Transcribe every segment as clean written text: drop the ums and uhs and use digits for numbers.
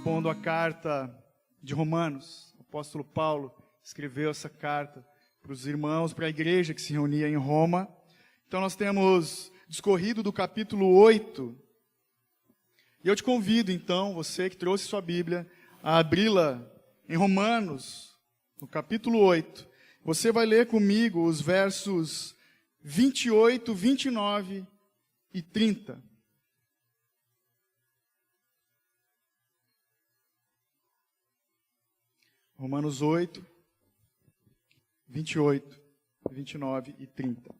expondo a carta de Romanos. O apóstolo Paulo escreveu essa carta para os irmãos, para a igreja que se reunia em Roma. Então nós temos discorrido do capítulo 8. E eu te convido então, você que trouxe sua Bíblia, a abri-la em Romanos, no capítulo 8. Você vai ler comigo os versos 28, 29 e 30. Romanos 8, 28, 29 e 30.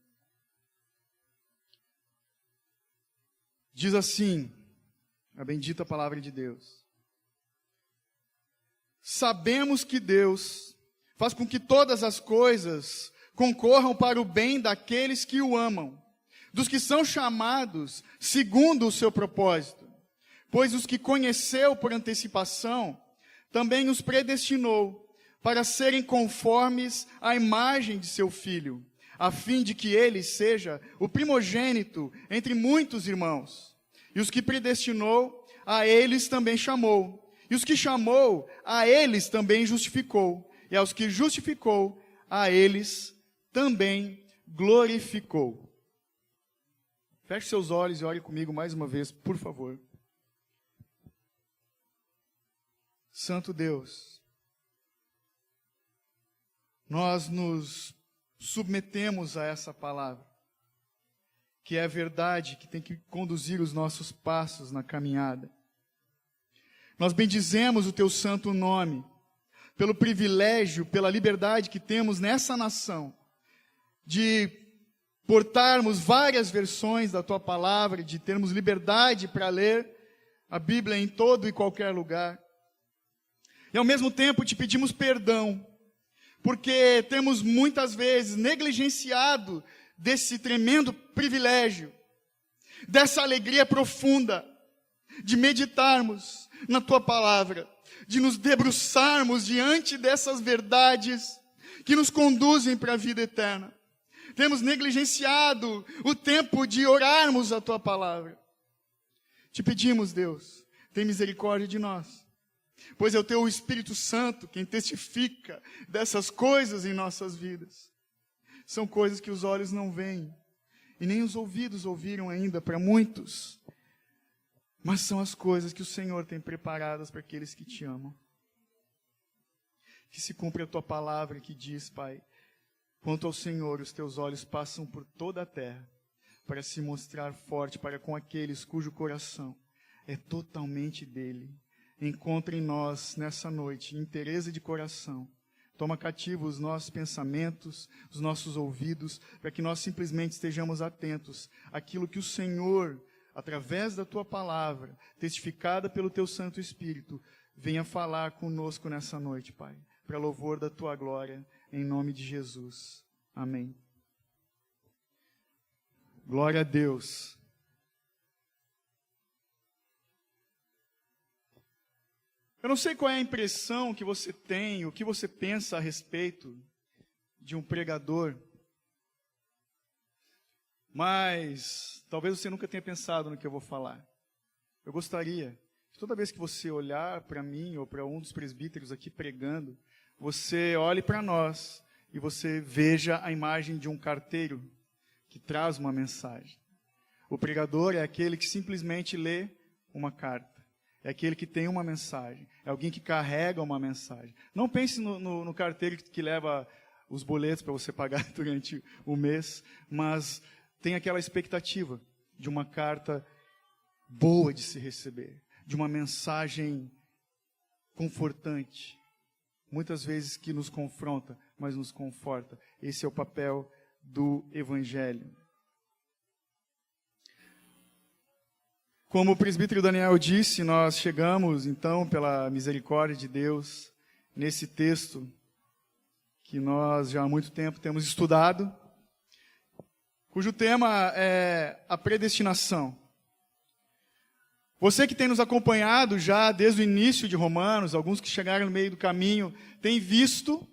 Diz assim, a bendita palavra de Deus: sabemos que Deus faz com que todas as coisas concorram para o bem daqueles que o amam, dos que são chamados segundo o seu propósito. Pois os que conheceu por antecipação, também os predestinou para serem conformes à imagem de seu Filho, a fim de que ele seja o primogênito entre muitos irmãos. E os que predestinou, a eles também chamou. E os que chamou, a eles também justificou. E aos que justificou, a eles também glorificou. Feche seus olhos e ore comigo mais uma vez, por favor. Santo Deus, nós nos submetemos a essa palavra, que é a verdade que tem que conduzir os nossos passos na caminhada. Nós bendizemos o teu santo nome, pelo privilégio, pela liberdade que temos nessa nação, de portarmos várias versões da tua palavra, de termos liberdade para ler a Bíblia em todo e qualquer lugar. E ao mesmo tempo te pedimos perdão, porque temos muitas vezes negligenciado desse tremendo privilégio, dessa alegria profunda, de meditarmos na tua palavra, de nos debruçarmos diante dessas verdades que nos conduzem para a vida eterna. Temos negligenciado o tempo de orarmos a tua palavra. Te pedimos, Deus, tem misericórdia de nós, pois é o teu Espírito Santo quem testifica dessas coisas em nossas vidas. São coisas que os olhos não veem e nem os ouvidos ouviram ainda para muitos, mas são as coisas que o Senhor tem preparadas para aqueles que te amam. Que se cumpra a tua palavra que diz, Pai, quanto ao Senhor, os teus olhos passam por toda a terra para se mostrar forte para com aqueles cujo coração é totalmente dele. Encontre em nós, nessa noite, interesse de coração. Toma cativo os nossos pensamentos, os nossos ouvidos, para que nós simplesmente estejamos atentos àquilo que o Senhor, através da tua palavra, testificada pelo teu Santo Espírito, venha falar conosco nessa noite, Pai, para louvor da tua glória, em nome de Jesus. Amém. Glória a Deus. Eu não sei qual é a impressão que você tem, o que você pensa a respeito de um pregador, mas talvez você nunca tenha pensado no que eu vou falar. Eu gostaria que toda vez que você olhar para mim ou para um dos presbíteros aqui pregando, você olhe para nós e você veja a imagem de um carteiro que traz uma mensagem. O pregador é aquele que simplesmente lê uma carta. É aquele que tem uma mensagem. É alguém que carrega uma mensagem. Não pense no carteiro que leva os boletos para você pagar durante o mês, mas tem aquela expectativa de uma carta boa de se receber, de uma mensagem confortante. Muitas vezes que nos confronta, mas nos conforta. Esse é o papel do Evangelho. Como o presbítero Daniel disse, nós chegamos, então, pela misericórdia de Deus, nesse texto que nós já há muito tempo temos estudado, cujo tema é a predestinação. Você que tem nos acompanhado já desde o início de Romanos, alguns que chegaram no meio do caminho, tem visto,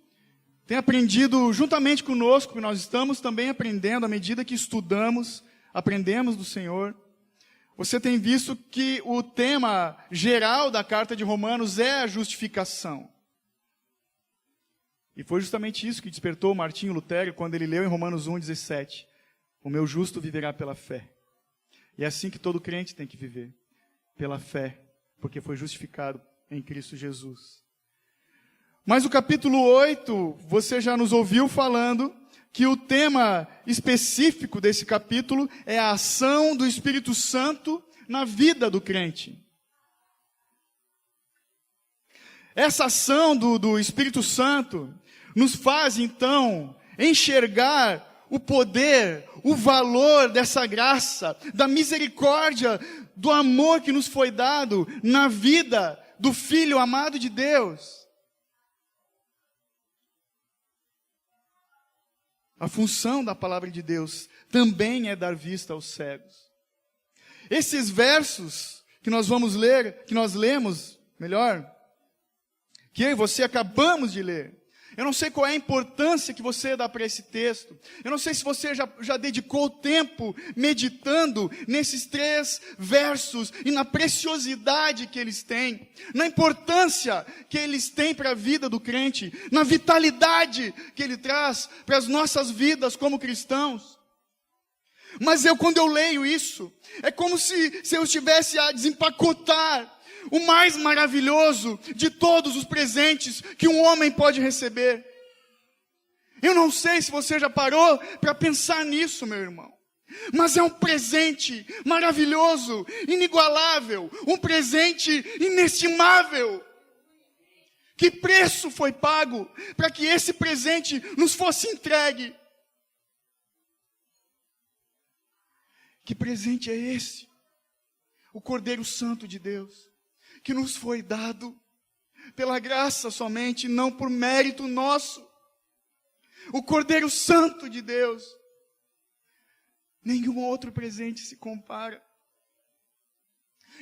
tem aprendido juntamente conosco, que nós estamos também aprendendo à medida que estudamos, aprendemos do Senhor, você tem visto que o tema geral da carta de Romanos é a justificação. E foi justamente isso que despertou Martinho Lutero quando ele leu em Romanos 1,17. O meu justo viverá pela fé. E é assim que todo crente tem que viver, pela fé, porque foi justificado em Cristo Jesus. Mas o capítulo 8, você já nos ouviu falando que o tema específico desse capítulo é a ação do Espírito Santo na vida do crente. Essa ação do Espírito Santo nos faz, então, enxergar o poder, o valor dessa graça, da misericórdia, do amor que nos foi dado na vida do Filho amado de Deus. A função da palavra de Deus também é dar vista aos cegos. Esses versos que nós vamos ler, que nós lemos, melhor, que eu e você acabamos de ler, eu não sei qual é a importância que você dá para esse texto. Eu não sei se você já dedicou tempo meditando nesses 3 versos e na preciosidade que eles têm, na importância que eles têm para a vida do crente, na vitalidade que ele traz para as nossas vidas como cristãos. Mas quando eu leio isso, é como se eu estivesse a desempacotar o mais maravilhoso de todos os presentes que um homem pode receber. Eu não sei se você já parou para pensar nisso, meu irmão. Mas é um presente maravilhoso, inigualável, um presente inestimável. Que preço foi pago para que esse presente nos fosse entregue? Que presente é esse? O Cordeiro Santo de Deus, que nos foi dado pela graça somente, não por mérito nosso. O Cordeiro Santo de Deus. Nenhum outro presente se compara.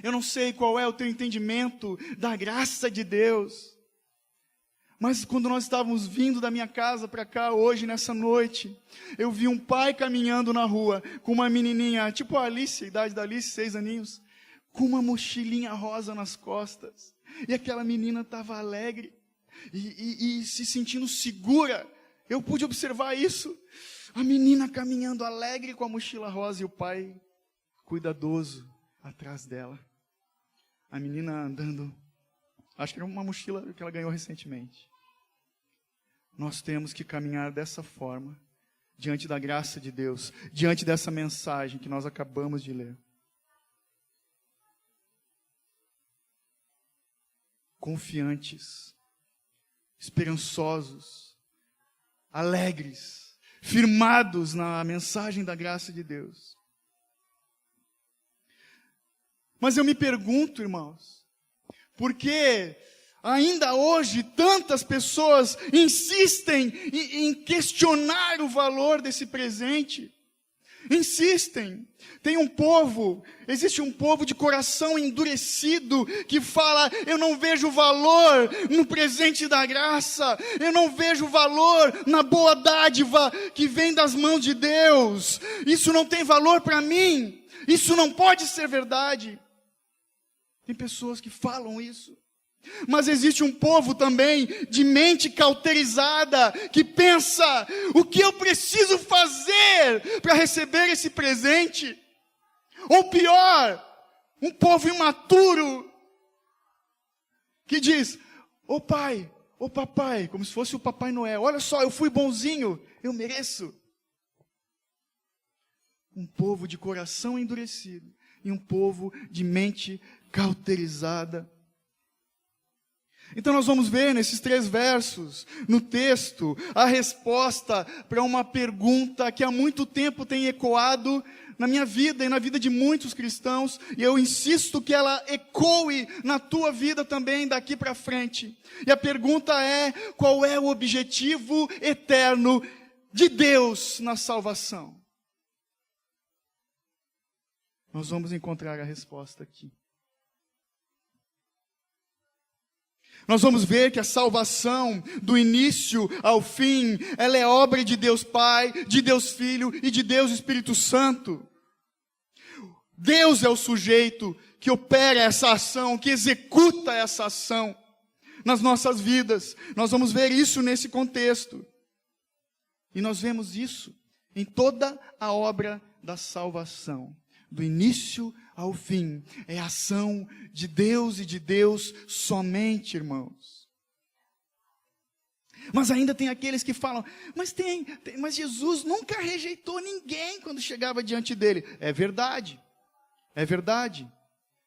Eu não sei qual é o teu entendimento da graça de Deus, mas quando nós estávamos vindo da minha casa para cá hoje, nessa noite, eu vi um pai caminhando na rua com uma menininha, tipo a Alice, a idade da Alice, 6 aninhos, com uma mochilinha rosa nas costas. E aquela menina estava alegre e se sentindo segura. Eu pude observar isso. A menina caminhando alegre com a mochila rosa e o pai cuidadoso atrás dela. A menina andando, acho que era uma mochila que ela ganhou recentemente. Nós temos que caminhar dessa forma, diante da graça de Deus, diante dessa mensagem que nós acabamos de ler. Confiantes, esperançosos, alegres, firmados na mensagem da graça de Deus. Mas eu me pergunto, irmãos, por que ainda hoje tantas pessoas insistem em questionar o valor desse presente? Insistem. Existe um povo de coração endurecido que fala: eu não vejo valor no presente da graça, eu não vejo valor na boa dádiva que vem das mãos de Deus, isso não tem valor para mim, isso não pode ser verdade. Tem pessoas que falam isso. Mas existe um povo também de mente cauterizada que pensa: o que eu preciso fazer para receber esse presente? Ou pior, um povo imaturo que diz: ô pai, ô papai, como se fosse o Papai Noel, olha só, eu fui bonzinho, eu mereço. Um povo de coração endurecido e um povo de mente cauterizada. Então nós vamos ver nesses 3 versos, no texto, a resposta para uma pergunta que há muito tempo tem ecoado na minha vida e na vida de muitos cristãos, e eu insisto que ela ecoe na tua vida também daqui para frente. E a pergunta é: qual é o objetivo eterno de Deus na salvação? Nós vamos encontrar a resposta aqui. Nós vamos ver que a salvação, do início ao fim, ela é obra de Deus Pai, de Deus Filho e de Deus Espírito Santo. Deus é o sujeito que opera essa ação, que executa essa ação nas nossas vidas. Nós vamos ver isso nesse contexto. E nós vemos isso em toda a obra da salvação. Do início ao fim. É a ação de Deus e de Deus somente, irmãos. Mas ainda tem aqueles que falam, mas Jesus nunca rejeitou ninguém quando chegava diante dele. É verdade. É verdade.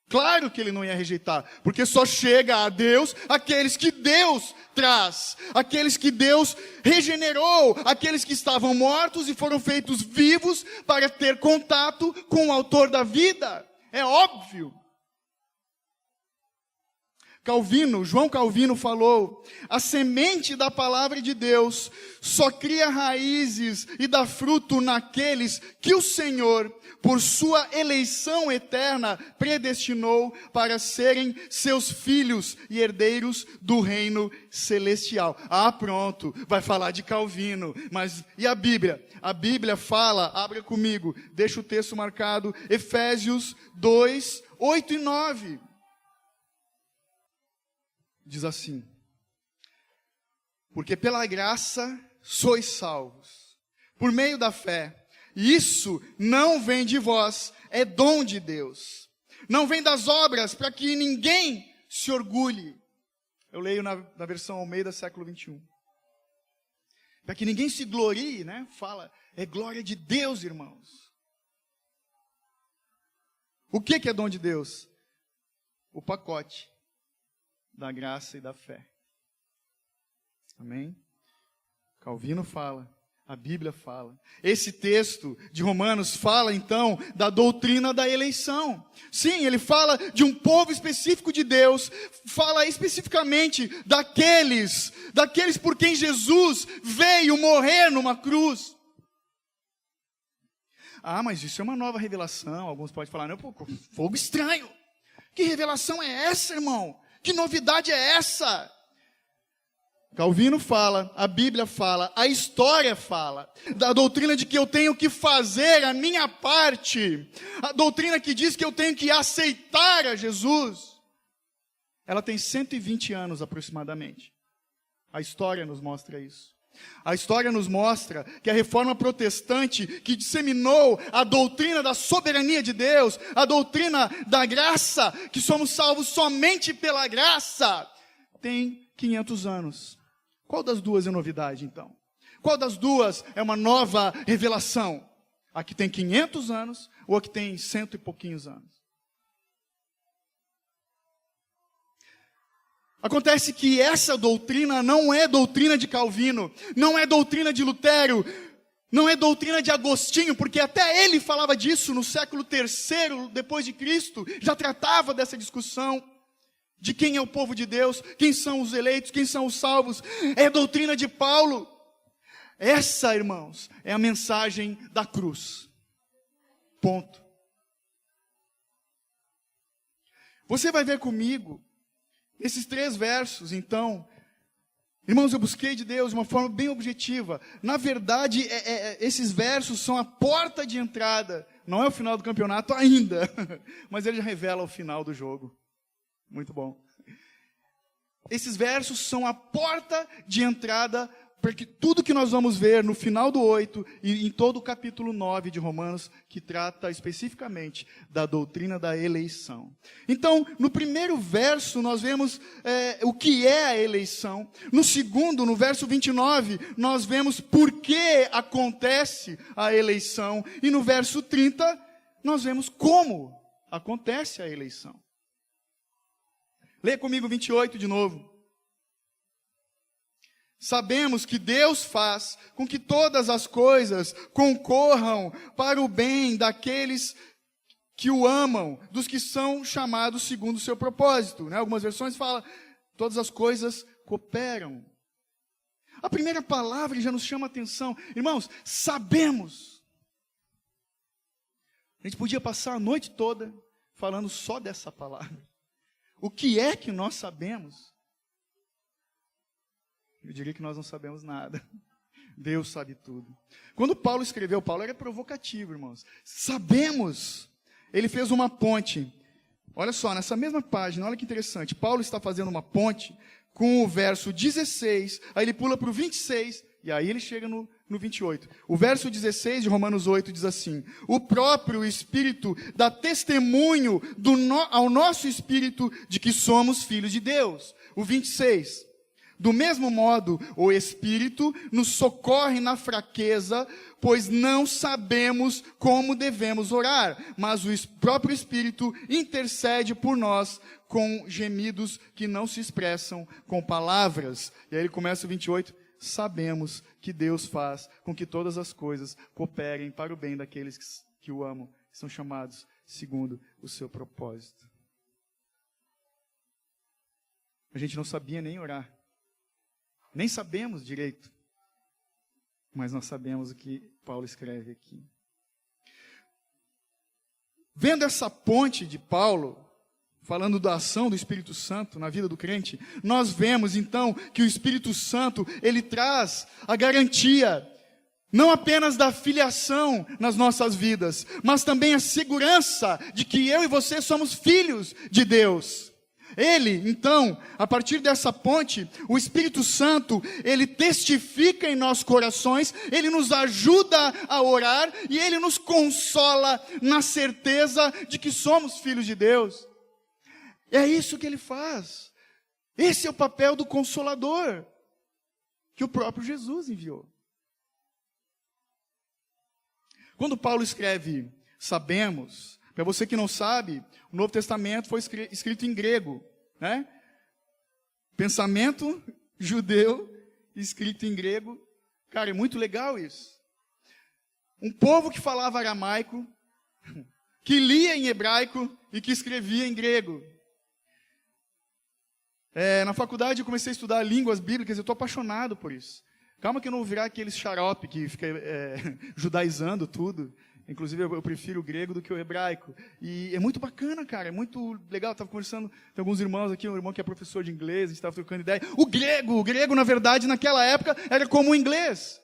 Claro que ele não ia rejeitar, porque só chega a Deus aqueles que Deus traz, aqueles que Deus regenerou, aqueles que estavam mortos e foram feitos vivos para ter contato com o autor da vida. É óbvio. João Calvino falou, a semente da palavra de Deus só cria raízes e dá fruto naqueles que o Senhor, por sua eleição eterna, predestinou para serem seus filhos e herdeiros do reino celestial. Ah, pronto, vai falar de Calvino, mas e a Bíblia? A Bíblia fala, abra comigo, deixa o texto marcado, Efésios 2, 8 e 9. Diz assim, porque pela graça sois salvos, por meio da fé, e isso não vem de vós, é dom de Deus, não vem das obras, para que ninguém se orgulhe. Eu leio na versão Almeida, século 21. Para que ninguém se glorie, né? Fala, é glória de Deus, irmãos. O que é dom de Deus? O pacote da graça e da fé. Amém? Calvino fala, a Bíblia fala. Esse texto de Romanos fala então da doutrina da eleição. Sim, ele fala de um povo específico de Deus, fala especificamente daqueles por quem Jesus veio morrer numa cruz. Ah, mas isso é uma nova revelação. Alguns podem falar, não, fogo estranho. Que revelação é essa, irmão? Que novidade é essa? Calvino fala, a Bíblia fala, a história fala, da doutrina de que eu tenho que fazer a minha parte, a doutrina que diz que eu tenho que aceitar a Jesus. Ela tem 120 anos aproximadamente. A história nos mostra isso. A história nos mostra que a reforma protestante, que disseminou a doutrina da soberania de Deus, a doutrina da graça, que somos salvos somente pela graça, tem 500 anos. Qual das duas é novidade, então? Qual das duas é uma nova revelação? A que tem 500 anos ou a que tem 100 e pouquinhos anos? Acontece que essa doutrina não é doutrina de Calvino, não é doutrina de Lutero, não é doutrina de Agostinho, porque até ele falava disso no século III depois de Cristo, já tratava dessa discussão de quem é o povo de Deus, quem são os eleitos, quem são os salvos. É doutrina de Paulo. Essa, irmãos, é a mensagem da cruz. Ponto. Você vai ver comigo esses 3 versos, então, irmãos, eu busquei de Deus de uma forma bem objetiva. Na verdade, esses versos são a porta de entrada. Não é o final do campeonato ainda, mas ele já revela o final do jogo. Muito bom. Esses versos são a porta de entrada para que tudo que nós vamos ver no final do 8 e em todo o capítulo 9 de Romanos, que trata especificamente da doutrina da eleição. Então, no primeiro verso, nós vemos o que é a eleição. No segundo, no verso 29, nós vemos por que acontece a eleição. E no verso 30, nós vemos como acontece a eleição. Leia comigo 28 de novo. Sabemos que Deus faz com que todas as coisas concorram para o bem daqueles que o amam, dos que são chamados segundo o seu propósito. Né? Algumas versões falam, todas as coisas cooperam. A primeira palavra já nos chama a atenção. Irmãos, sabemos. A gente podia passar a noite toda falando só dessa palavra. O que é que nós sabemos? Eu diria que nós não sabemos nada. Deus sabe tudo. Quando Paulo escreveu, Paulo era provocativo, irmãos. Sabemos. ele fez uma ponte. Olha só, nessa mesma página, olha que interessante. Paulo está fazendo uma ponte com o verso 16, aí ele pula para o 26, e aí ele chega no 28. O verso 16 de Romanos 8 diz assim: o próprio Espírito dá testemunho ao nosso Espírito de que somos filhos de Deus. O 26. Do mesmo modo, o Espírito nos socorre na fraqueza, pois não sabemos como devemos orar, mas o próprio Espírito intercede por nós com gemidos que não se expressam com palavras. E aí ele começa o 28, sabemos que Deus faz com que todas as coisas cooperem para o bem daqueles que o amam, que são chamados segundo o seu propósito. A gente não sabia nem orar. Nem sabemos direito, mas nós sabemos o que Paulo escreve aqui. Vendo essa ponte de Paulo, falando da ação do Espírito Santo na vida do crente, nós vemos então que o Espírito Santo, ele traz a garantia, não apenas da filiação nas nossas vidas, mas também a segurança de que eu e você somos filhos de Deus. Ele, então, a partir dessa ponte, o Espírito Santo, ele testifica em nossos corações, ele nos ajuda a orar e ele nos consola na certeza de que somos filhos de Deus. É isso que ele faz. Esse é o papel do Consolador, que o próprio Jesus enviou. Quando Paulo escreve, sabemos, para você que não sabe, o Novo Testamento foi escrito em grego, né? Pensamento judeu escrito em grego. Cara, é muito legal isso. Um povo que falava aramaico, que lia em hebraico e que escrevia em grego. Na faculdade eu comecei a estudar línguas bíblicas, eu estou apaixonado por isso. Calma que eu não vou virar aquele xarope que fica judaizando tudo. Inclusive, eu prefiro o grego do que o hebraico. E é muito bacana, cara. É muito legal. Eu estava conversando com alguns irmãos aqui, um irmão que é professor de inglês, a gente estava trocando ideia. O grego, na verdade, naquela época, era como o inglês.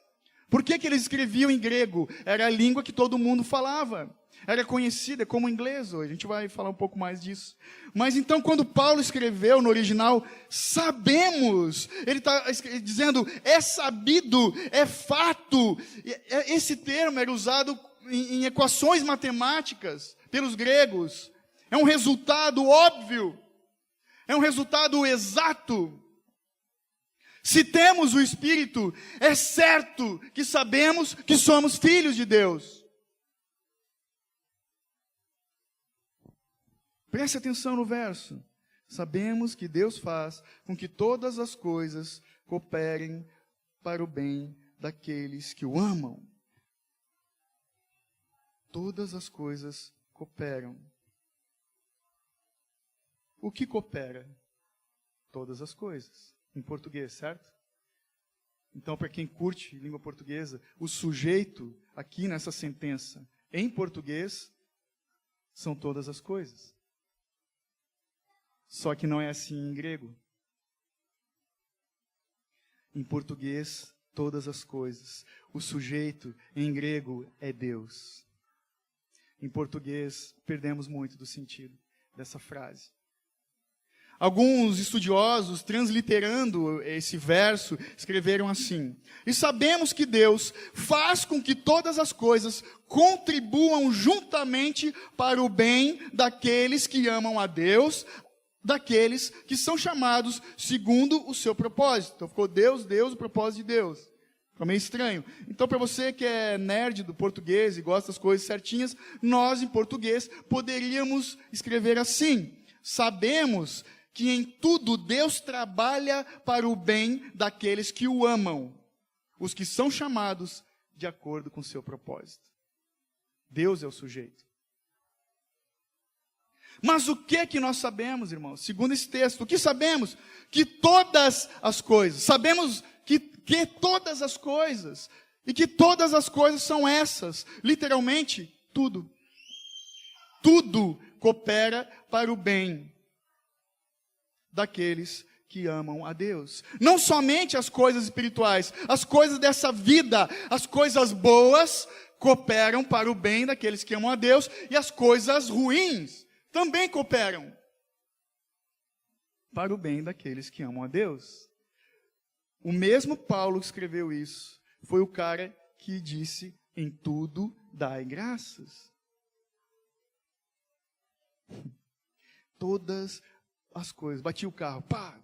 Por que eles escreviam em grego? Era a língua que todo mundo falava. Era conhecida como o inglês hoje. A gente vai falar um pouco mais disso. Mas então, quando Paulo escreveu no original, sabemos, ele está dizendo, é sabido, é fato. Esse termo era usado em equações matemáticas pelos gregos. É um resultado óbvio. É um resultado exato. Se temos o Espírito, é certo que sabemos que somos filhos de Deus. Preste atenção no verso. Sabemos que Deus faz com que todas as coisas cooperem para o bem daqueles que o amam. Todas as coisas cooperam. O que coopera? Todas as coisas. Em português, certo? Então, para quem curte língua portuguesa, o sujeito aqui nessa sentença, em português, são todas as coisas. Só que não é assim em grego. Em português, todas as coisas. O sujeito, em grego, é Deus. Em português, perdemos muito do sentido dessa frase. Alguns estudiosos, transliterando esse verso, escreveram assim: e sabemos que Deus faz com que todas as coisas contribuam juntamente para o bem daqueles que amam a Deus, daqueles que são chamados segundo o seu propósito. Então ficou Deus, o propósito de Deus. Ficou meio estranho. Então, para você que é nerd do português e gosta das coisas certinhas, nós, em português, poderíamos escrever assim: sabemos que em tudo Deus trabalha para o bem daqueles que o amam, os que são chamados de acordo com o seu propósito. Deus é o sujeito. Mas o que nós sabemos, irmãos? Segundo esse texto, o que sabemos? Que todas as coisas, sabemos que todas as coisas, e que todas as coisas são essas, literalmente, tudo. Tudo coopera para o bem daqueles que amam a Deus. Não somente as coisas espirituais, as coisas dessa vida, as coisas boas, cooperam para o bem daqueles que amam a Deus, e as coisas ruins também cooperam para o bem daqueles que amam a Deus. O mesmo Paulo que escreveu isso foi o cara que disse: em tudo dai graças. Todas as coisas. Bati o carro, pá,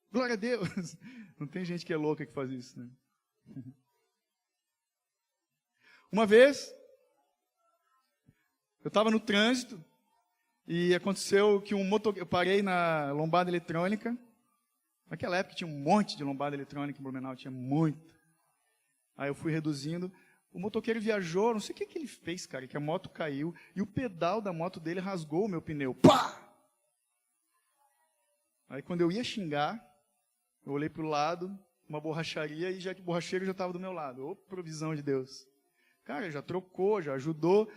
glória a Deus. Não tem gente que é louca que faz isso, né? Uma vez, eu estava no trânsito e aconteceu que eu parei na lombada eletrônica. Naquela época tinha um monte de lombada eletrônica em Blumenau, tinha muito. Aí eu fui reduzindo. O motoqueiro viajou, não sei o que ele fez, cara, que a moto caiu e o pedal da moto dele rasgou o meu pneu. Pá! Aí quando eu ia xingar, eu olhei para o lado, uma borracharia, e o borracheiro já estava do meu lado. Ô, provisão de Deus. Cara, já trocou, já ajudou.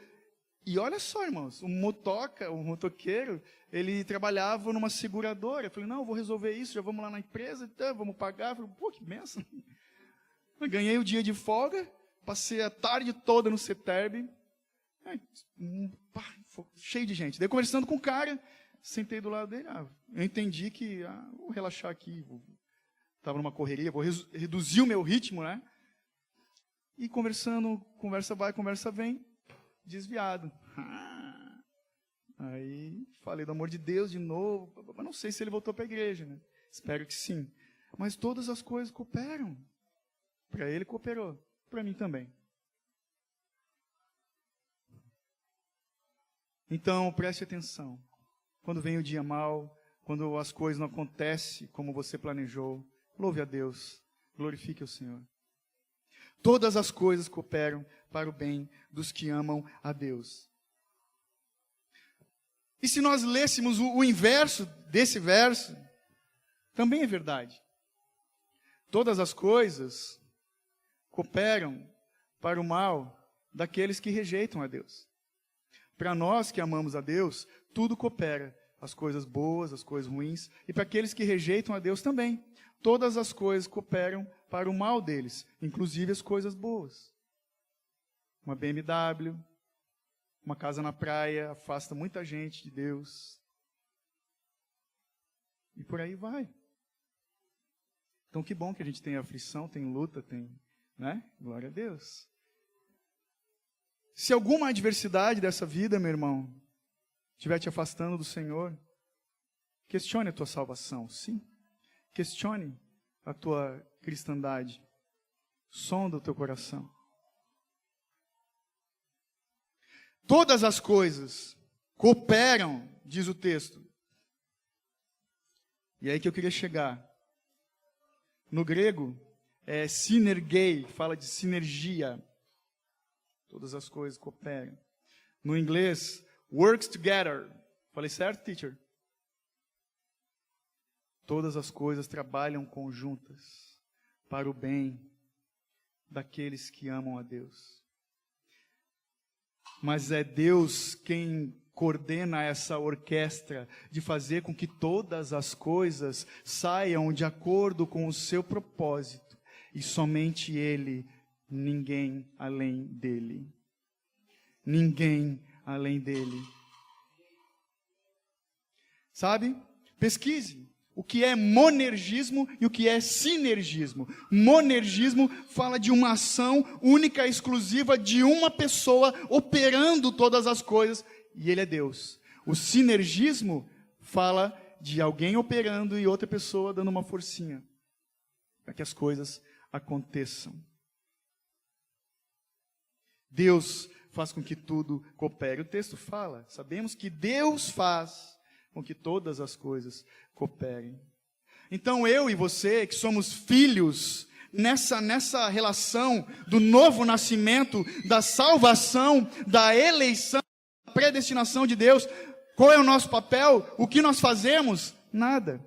E olha só, irmãos, o motoqueiro, ele trabalhava numa seguradora. Eu falei, não, eu vou resolver isso, já vamos lá na empresa, vamos pagar. Eu falei, pô, que benção. Eu ganhei o dia de folga, passei a tarde toda no CETERB, cheio de gente. Daí conversando com o cara, sentei do lado dele, eu entendi que, vou relaxar aqui, estava numa correria, vou reduzir o meu ritmo, né? E conversando, conversa vai, conversa vem, desviado. Aí falei do amor de Deus de novo, mas não sei se ele voltou para a igreja, né? Espero que sim. Mas todas as coisas cooperam. Para ele cooperou, para mim também. Então, preste atenção. Quando vem o dia mau, quando as coisas não acontecem como você planejou, louve a Deus, glorifique o Senhor. Todas as coisas cooperam para o bem dos que amam a Deus. E se nós lêssemos o inverso desse verso, também é verdade. Todas as coisas cooperam para o mal daqueles que rejeitam a Deus. Para nós que amamos a Deus, tudo coopera. As coisas boas, as coisas ruins. E para aqueles que rejeitam a Deus também. Todas as coisas cooperam para o mal deles, inclusive as coisas boas. Uma BMW, uma casa na praia, afasta muita gente de Deus. E por aí vai. Então que bom que a gente tem aflição, tem luta, tem, né? Glória a Deus. Se alguma adversidade dessa vida, meu irmão, estiver te afastando do Senhor, questione a tua salvação, sim. Questione a tua cristandade. Sonda o teu coração. Todas as coisas cooperam, diz o texto. E é aí que eu queria chegar. No grego, é sinergei, fala de sinergia. Todas as coisas cooperam. No inglês, works together. Falei certo, teacher? Todas as coisas trabalham conjuntas para o bem daqueles que amam a Deus. Mas é Deus quem coordena essa orquestra de fazer com que todas as coisas saiam de acordo com o seu propósito. E somente Ele, ninguém além dele. Ninguém além dele. Sabe? Pesquise o que é monergismo e o que é sinergismo. Monergismo fala de uma ação única e exclusiva de uma pessoa operando todas as coisas, e ele é Deus. O sinergismo fala de alguém operando e outra pessoa dando uma forcinha para que as coisas aconteçam. Deus faz com que tudo coopere. O texto fala, sabemos que Deus faz com que todas as coisas cooperem. Então eu e você, que somos filhos, nessa relação do novo nascimento, da salvação, da eleição, da predestinação de Deus, qual é o nosso papel? O que nós fazemos? Nada.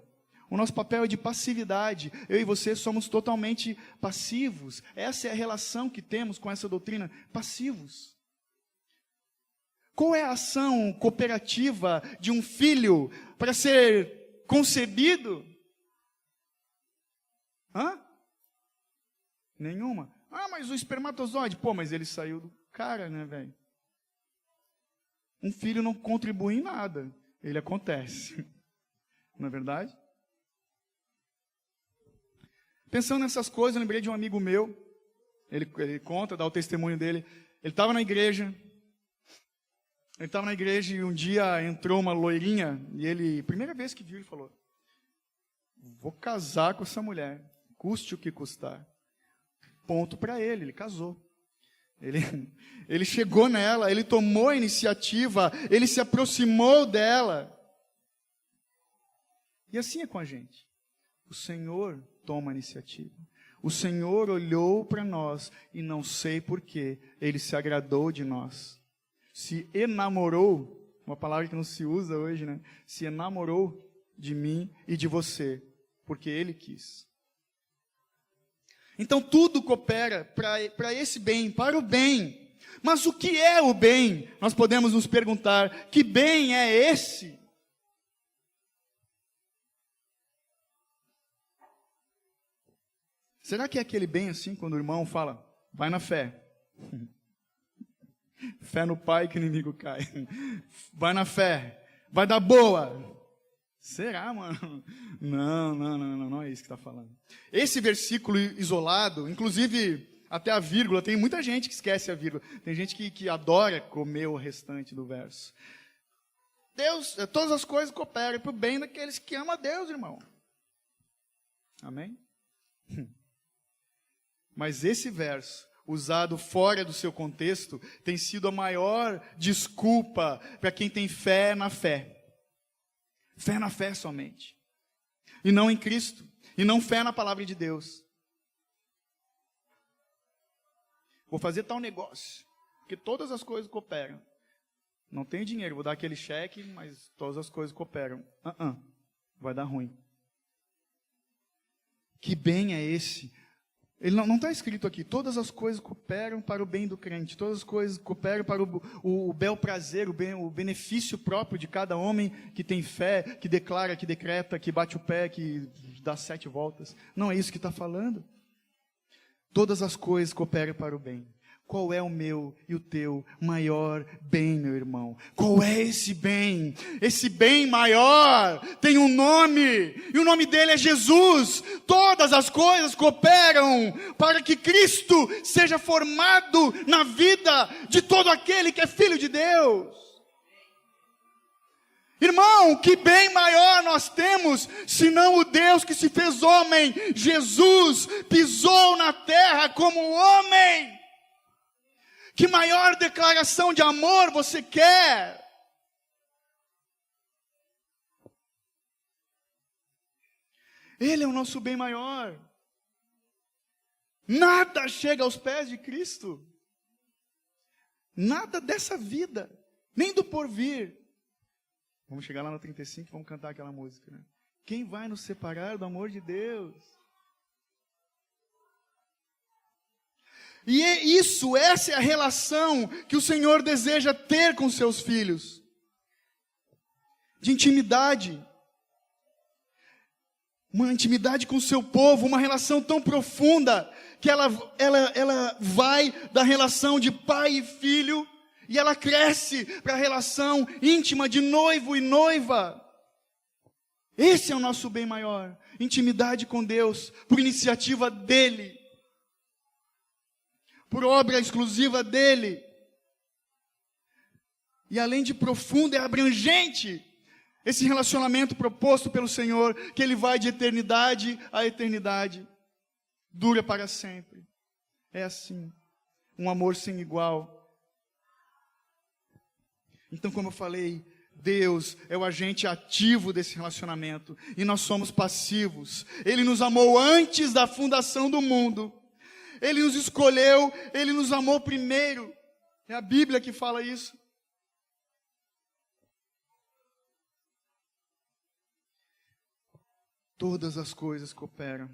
O nosso papel é de passividade. Eu e você somos totalmente passivos. Essa é a relação que temos com essa doutrina. Passivos. Qual é a ação cooperativa de um filho para ser concebido? Nenhuma. Ah, mas o espermatozoide, pô, mas ele saiu do cara, né, velho? Um filho não contribui em nada, ele acontece. Não é verdade? Pensando nessas coisas, eu lembrei de um amigo meu, ele conta, dá o testemunho dele. Ele estava na igreja e um dia entrou uma loirinha, e ele, primeira vez que viu, ele falou: vou casar com essa mulher, custe o que custar. Ponto para ele casou. Ele chegou nela, ele tomou a iniciativa, ele se aproximou dela. E assim é com a gente. O Senhor toma a iniciativa. O Senhor olhou para nós e não sei porquê, Ele se agradou de nós. Se enamorou, uma palavra que não se usa hoje, né? Se enamorou de mim e de você, porque Ele quis. Então tudo coopera para esse bem, para o bem. Mas o que é o bem? Nós podemos nos perguntar, que bem é esse? Será que é aquele bem assim, quando o irmão fala, vai na fé? Fé no Pai que o inimigo cai. Vai na fé, vai dar boa. Será, mano? Não é isso que está falando. Esse versículo isolado, inclusive até a vírgula, tem muita gente que esquece a vírgula. Tem gente que adora comer o restante do verso. Deus, todas as coisas cooperam para o bem daqueles que amam a Deus, irmão. Amém? Mas esse verso, usado fora do seu contexto, tem sido a maior desculpa para quem tem fé na fé. Fé na fé somente. E não em Cristo. E não fé na palavra de Deus. Vou fazer tal negócio, porque todas as coisas cooperam. Não tenho dinheiro, vou dar aquele cheque, mas todas as coisas cooperam. Vai dar ruim. Que bem é esse? Ele não está escrito aqui, todas as coisas cooperam para o bem do crente, todas as coisas cooperam para o bel prazer, o benefício próprio de cada homem que tem fé, que declara, que decreta, que bate o pé, que dá 7 voltas. Não é isso que está falando. Todas as coisas cooperam para o bem. Qual é o meu e o teu maior bem, meu irmão? Qual é esse bem? Esse bem maior tem um nome, e o nome dele é Jesus. Todas as coisas cooperam para que Cristo seja formado na vida de todo aquele que é filho de Deus. Irmão, que bem maior nós temos, senão o Deus que se fez homem. Jesus pisou na terra como homem. Que maior declaração de amor você quer? Ele é o nosso bem maior. Nada chega aos pés de Cristo. Nada dessa vida, nem do porvir. Vamos chegar lá no 35 e vamos cantar aquela música, né? Quem vai nos separar do amor de Deus? E essa é a relação que o Senhor deseja ter com seus filhos. De intimidade. Uma intimidade com o seu povo, uma relação tão profunda, que ela vai da relação de pai e filho, e ela cresce para a relação íntima de noivo e noiva. Esse é o nosso bem maior. Intimidade com Deus, por iniciativa dEle. Por obra exclusiva dEle. E além de profundo, é abrangente esse relacionamento proposto pelo Senhor, que Ele vai de eternidade a eternidade, dura para sempre. É assim, um amor sem igual. Então, como eu falei, Deus é o agente ativo desse relacionamento, e nós somos passivos. Ele nos amou antes da fundação do mundo. Ele nos escolheu, Ele nos amou primeiro. É a Bíblia que fala isso. Todas as coisas cooperam.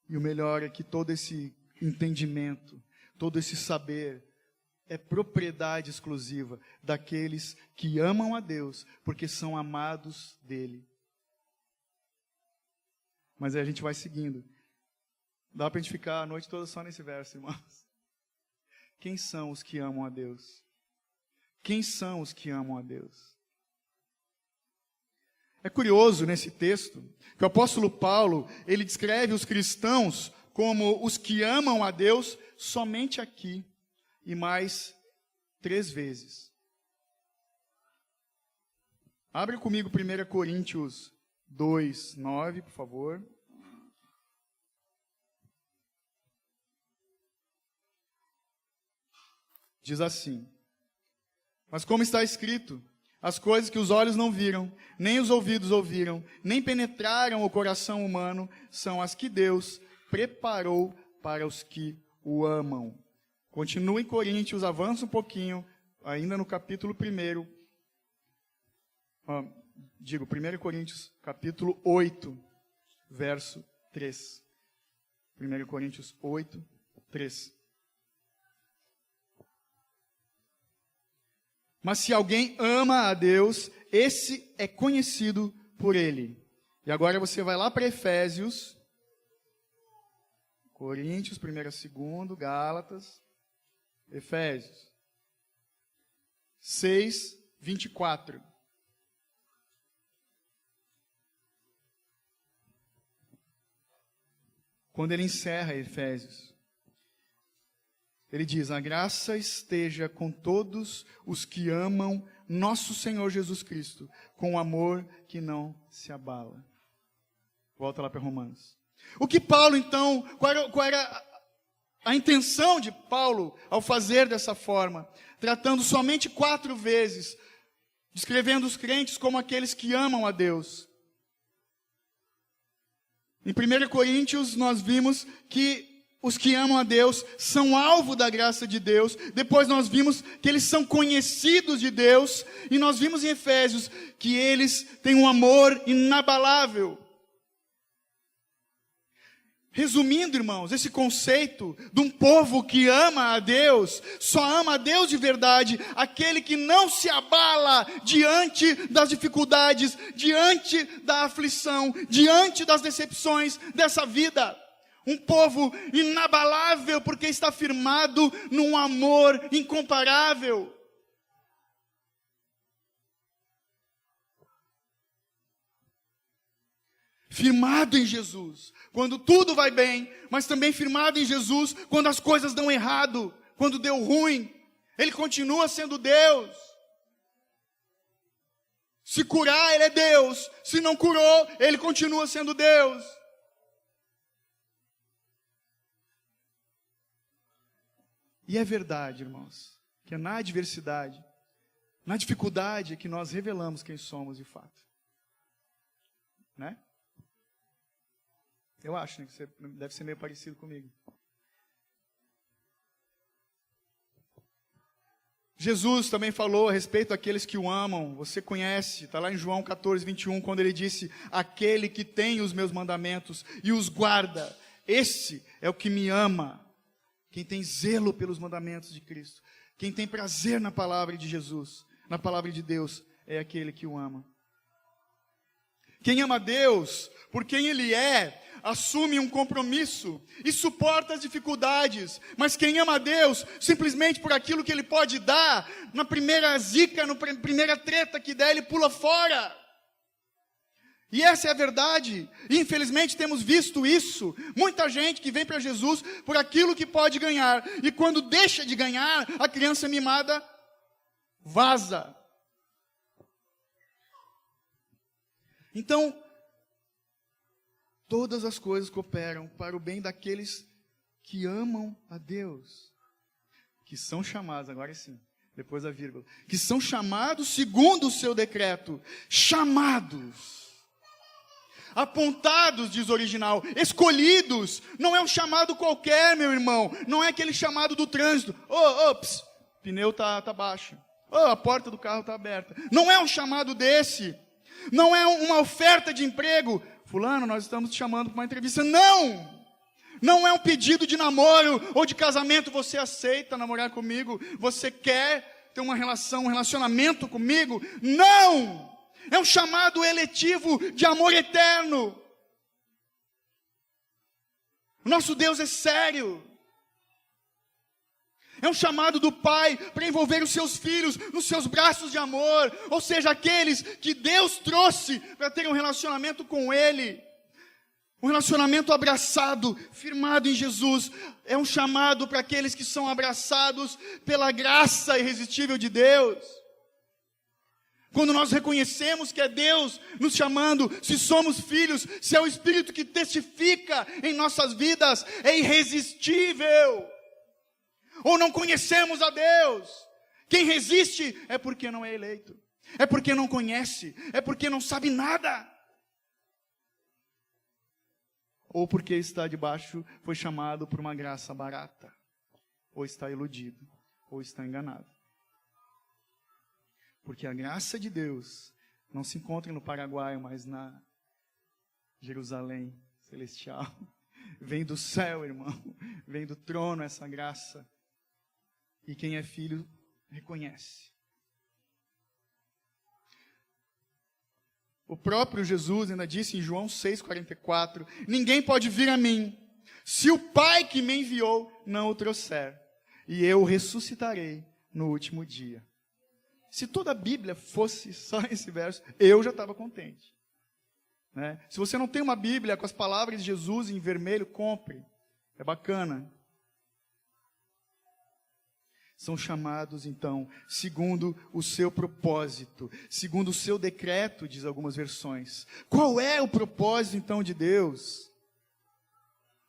E o melhor é que todo esse entendimento, todo esse saber, é propriedade exclusiva daqueles que amam a Deus, porque são amados dEle. Mas aí a gente vai seguindo. Dá para a gente ficar a noite toda só nesse verso, irmãos. Quem são os que amam a Deus? Quem são os que amam a Deus? É curioso nesse texto que o apóstolo Paulo, ele descreve os cristãos como os que amam a Deus somente aqui e mais 3 vezes. Abre comigo 1 Coríntios 2, 9, por favor. Diz assim: mas como está escrito, as coisas que os olhos não viram, nem os ouvidos ouviram, nem penetraram o coração humano, são as que Deus preparou para os que o amam. Continua em Coríntios, avança um pouquinho, ainda no capítulo 1. 1 Coríntios, capítulo 8, verso 3. 1 Coríntios 8, 3. Mas se alguém ama a Deus, esse é conhecido por Ele. E agora você vai lá para Efésios, Coríntios, 1º, 2º, Gálatas, Efésios 6, 24. Quando ele encerra Efésios, ele diz: a graça esteja com todos os que amam nosso Senhor Jesus Cristo, com amor que não se abala. Volta lá para Romanos. O que Paulo, então, qual era a intenção de Paulo ao fazer dessa forma? Tratando somente 4 vezes, descrevendo os crentes como aqueles que amam a Deus. Em 1 Coríntios, nós vimos que os que amam a Deus são alvo da graça de Deus. Depois nós vimos que eles são conhecidos de Deus. E nós vimos em Efésios que eles têm um amor inabalável. Resumindo, irmãos, esse conceito de um povo que ama a Deus, só ama a Deus de verdade, aquele que não se abala diante das dificuldades, diante da aflição, diante das decepções dessa vida. Um povo inabalável porque está firmado num amor incomparável. Firmado em Jesus, quando tudo vai bem, mas também firmado em Jesus quando as coisas dão errado, quando deu ruim. Ele continua sendo Deus. Se curar, Ele é Deus. Se não curou, Ele continua sendo Deus. E é verdade, irmãos, que é na adversidade, na dificuldade é que nós revelamos quem somos de fato. Né? Eu acho, né, que você deve ser meio parecido comigo. Jesus também falou a respeito daqueles que o amam. Você conhece, está lá em João 14, 21, quando ele disse: aquele que tem os meus mandamentos e os guarda, esse é o que me ama. Quem tem zelo pelos mandamentos de Cristo, quem tem prazer na palavra de Jesus, na palavra de Deus, é aquele que o ama. Quem ama a Deus, por quem Ele é, assume um compromisso e suporta as dificuldades. Mas quem ama a Deus, simplesmente por aquilo que Ele pode dar, na primeira zica, na primeira treta que der, Ele pula fora. E essa é a verdade. E infelizmente temos visto isso. Muita gente que vem para Jesus por aquilo que pode ganhar. E quando deixa de ganhar, a criança mimada vaza. Então, todas as coisas cooperam para o bem daqueles que amam a Deus. Que são chamados, agora sim, depois da vírgula. Que são chamados segundo o seu decreto. Chamados. Apontados, diz o original, escolhidos. Não é um chamado qualquer, meu irmão. Não é aquele chamado do trânsito. Ops, pneu tá baixo. A porta do carro está aberta. Não é um chamado desse. Não é uma oferta de emprego. Fulano, nós estamos te chamando para uma entrevista. Não! Não é um pedido de namoro ou de casamento. Você aceita namorar comigo? Você quer ter um relacionamento comigo? Não! É um chamado eletivo de amor eterno. O nosso Deus é sério. É um chamado do Pai para envolver os seus filhos nos seus braços de amor. Ou seja, aqueles que Deus trouxe para ter um relacionamento com Ele. Um relacionamento abraçado, firmado em Jesus. É um chamado para aqueles que são abraçados pela graça irresistível de Deus. Quando nós reconhecemos que é Deus nos chamando, se somos filhos, se é o Espírito que testifica em nossas vidas, é irresistível. Ou não conhecemos a Deus. Quem resiste é porque não é eleito. É porque não conhece. É porque não sabe nada. Ou porque está debaixo, foi chamado por uma graça barata. Ou está iludido. Ou está enganado. Porque a graça de Deus não se encontra no Paraguai, mas na Jerusalém celestial. Vem do céu, irmão. Vem do trono essa graça. E quem é filho, reconhece. O próprio Jesus ainda disse em João 6,44, ninguém pode vir a mim, se o Pai que me enviou não o trouxer, e eu o ressuscitarei no último dia. Se toda a Bíblia fosse só esse verso, eu já estava contente. Né? Se você não tem uma Bíblia com as palavras de Jesus em vermelho, compre. É bacana. São chamados, então, segundo o seu propósito, segundo o seu decreto, diz algumas versões. Qual é o propósito, então, de Deus?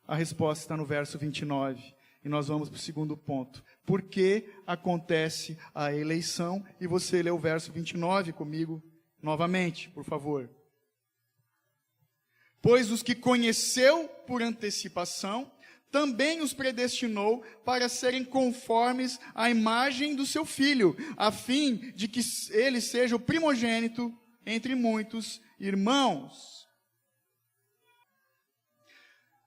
A resposta está no verso 29. E nós vamos para o segundo ponto. Por que acontece a eleição? E você lê o verso 29 comigo novamente, por favor. Pois os que conheceu por antecipação, também os predestinou para serem conformes à imagem do seu Filho, a fim de que ele seja o primogênito entre muitos irmãos.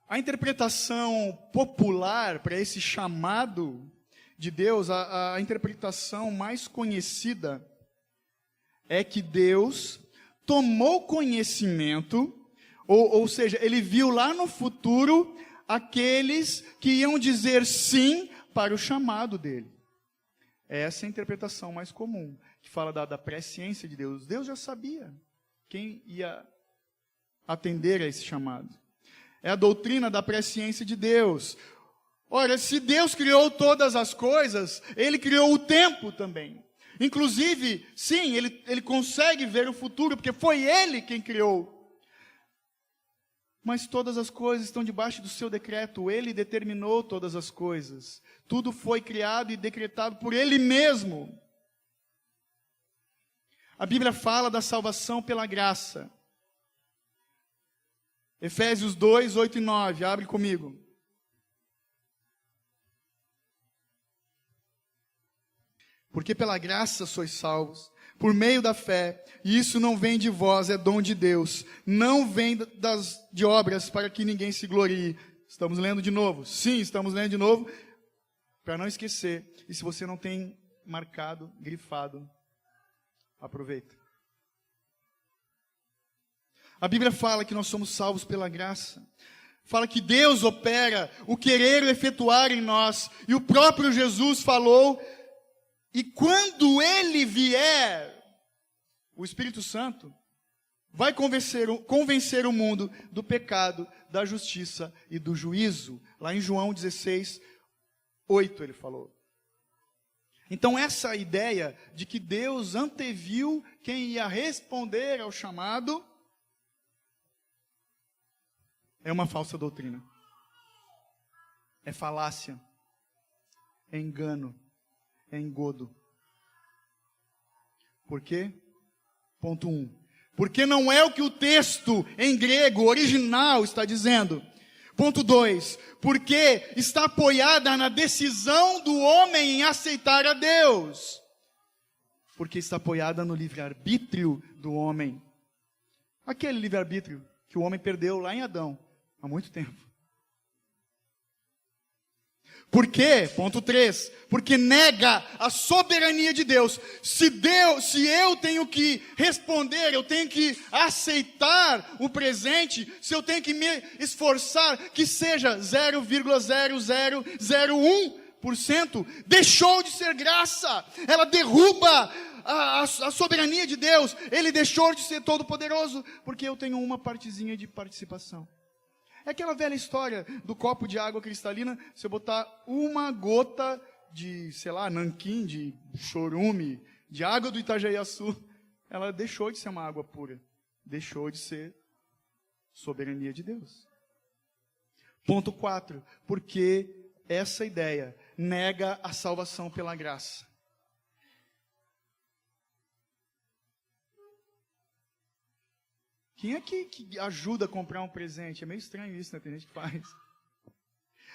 A interpretação popular para esse chamado de Deus, a interpretação mais conhecida, é que Deus tomou conhecimento, ou seja, ele viu lá no futuro aqueles que iam dizer sim para o chamado dele. Essa é a interpretação mais comum, que fala da presciência de Deus. Deus já sabia quem ia atender a esse chamado. É a doutrina da presciência de Deus. Ora, se Deus criou todas as coisas, Ele criou o tempo também. Inclusive, sim, ele consegue ver o futuro, porque foi Ele quem criou. Mas todas as coisas estão debaixo do seu decreto. Ele determinou todas as coisas. Tudo foi criado e decretado por Ele mesmo. A Bíblia fala da salvação pela graça. Efésios 2, 8 e 9. Abre comigo. Porque pela graça sois salvos, por meio da fé, e isso não vem de vós, é dom de Deus. Não vem de obras para que ninguém se glorie. Estamos lendo de novo? Sim, estamos lendo de novo, para não esquecer. E se você não tem marcado, grifado, aproveita. A Bíblia fala que nós somos salvos pela graça. Fala que Deus opera o querer e o efetuar em nós. E o próprio Jesus falou, e quando Ele vier, o Espírito Santo vai convencer o mundo do pecado, da justiça e do juízo. Lá em João 16, 8 ele falou. Então essa ideia de que Deus anteviu quem ia responder ao chamado é uma falsa doutrina. É falácia. É engano. É engodo. Por quê? Ponto 1. Porque não é o que o texto em grego original está dizendo. Ponto 2. Porque está apoiada na decisão do homem em aceitar a Deus. Porque está apoiada no livre-arbítrio do homem. Aquele livre-arbítrio que o homem perdeu lá em Adão, há muito tempo. Por quê? Ponto 3. Porque nega a soberania de Deus. Se eu tenho que responder, eu tenho que aceitar o presente, se eu tenho que me esforçar, que seja 0,0001%, deixou de ser graça. Ela derruba a soberania de Deus. Ele deixou de ser todo-poderoso, porque eu tenho uma partezinha de participação. É aquela velha história do copo de água cristalina, se eu botar uma gota de, sei lá, nanquim, de chorume, de água do Itajaiaçu, ela deixou de ser uma água pura. Deixou de ser soberania de Deus. Ponto 4. Porque essa ideia nega a salvação pela graça. Quem é que ajuda a comprar um presente? É meio estranho isso, né? Tem gente que faz.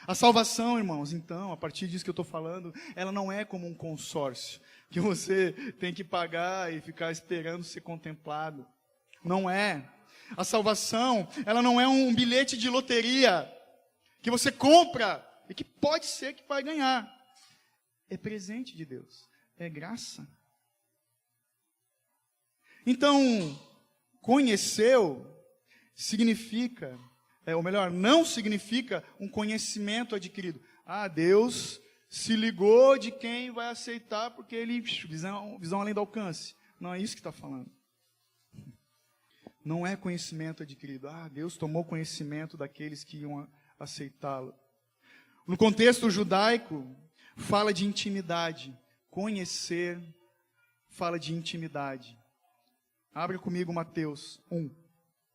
A salvação, irmãos, então, a partir disso que eu estou falando, ela não é como um consórcio, que você tem que pagar e ficar esperando ser contemplado. Não é. A salvação, ela não é um bilhete de loteria, que você compra e que pode ser que vai ganhar. É presente de Deus. É graça. Então, conheceu significa, ou melhor, não significa um conhecimento adquirido. Ah, Deus se ligou de quem vai aceitar porque ele, visão além do alcance. Não é isso que está falando. Não é conhecimento adquirido. Ah, Deus tomou conhecimento daqueles que iam aceitá-lo. No contexto judaico, fala de intimidade. Conhecer fala de intimidade. Abre comigo Mateus 1,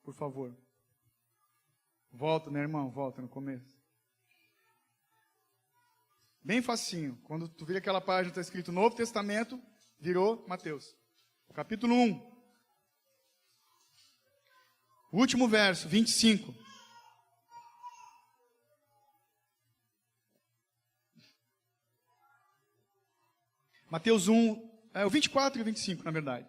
por favor. Volta, meu irmão, volta no começo. Bem facinho. Quando tu vira aquela página, está escrito Novo Testamento, virou Mateus. Capítulo 1. O último verso, 25. Mateus 1, o 24 e o 25, na verdade.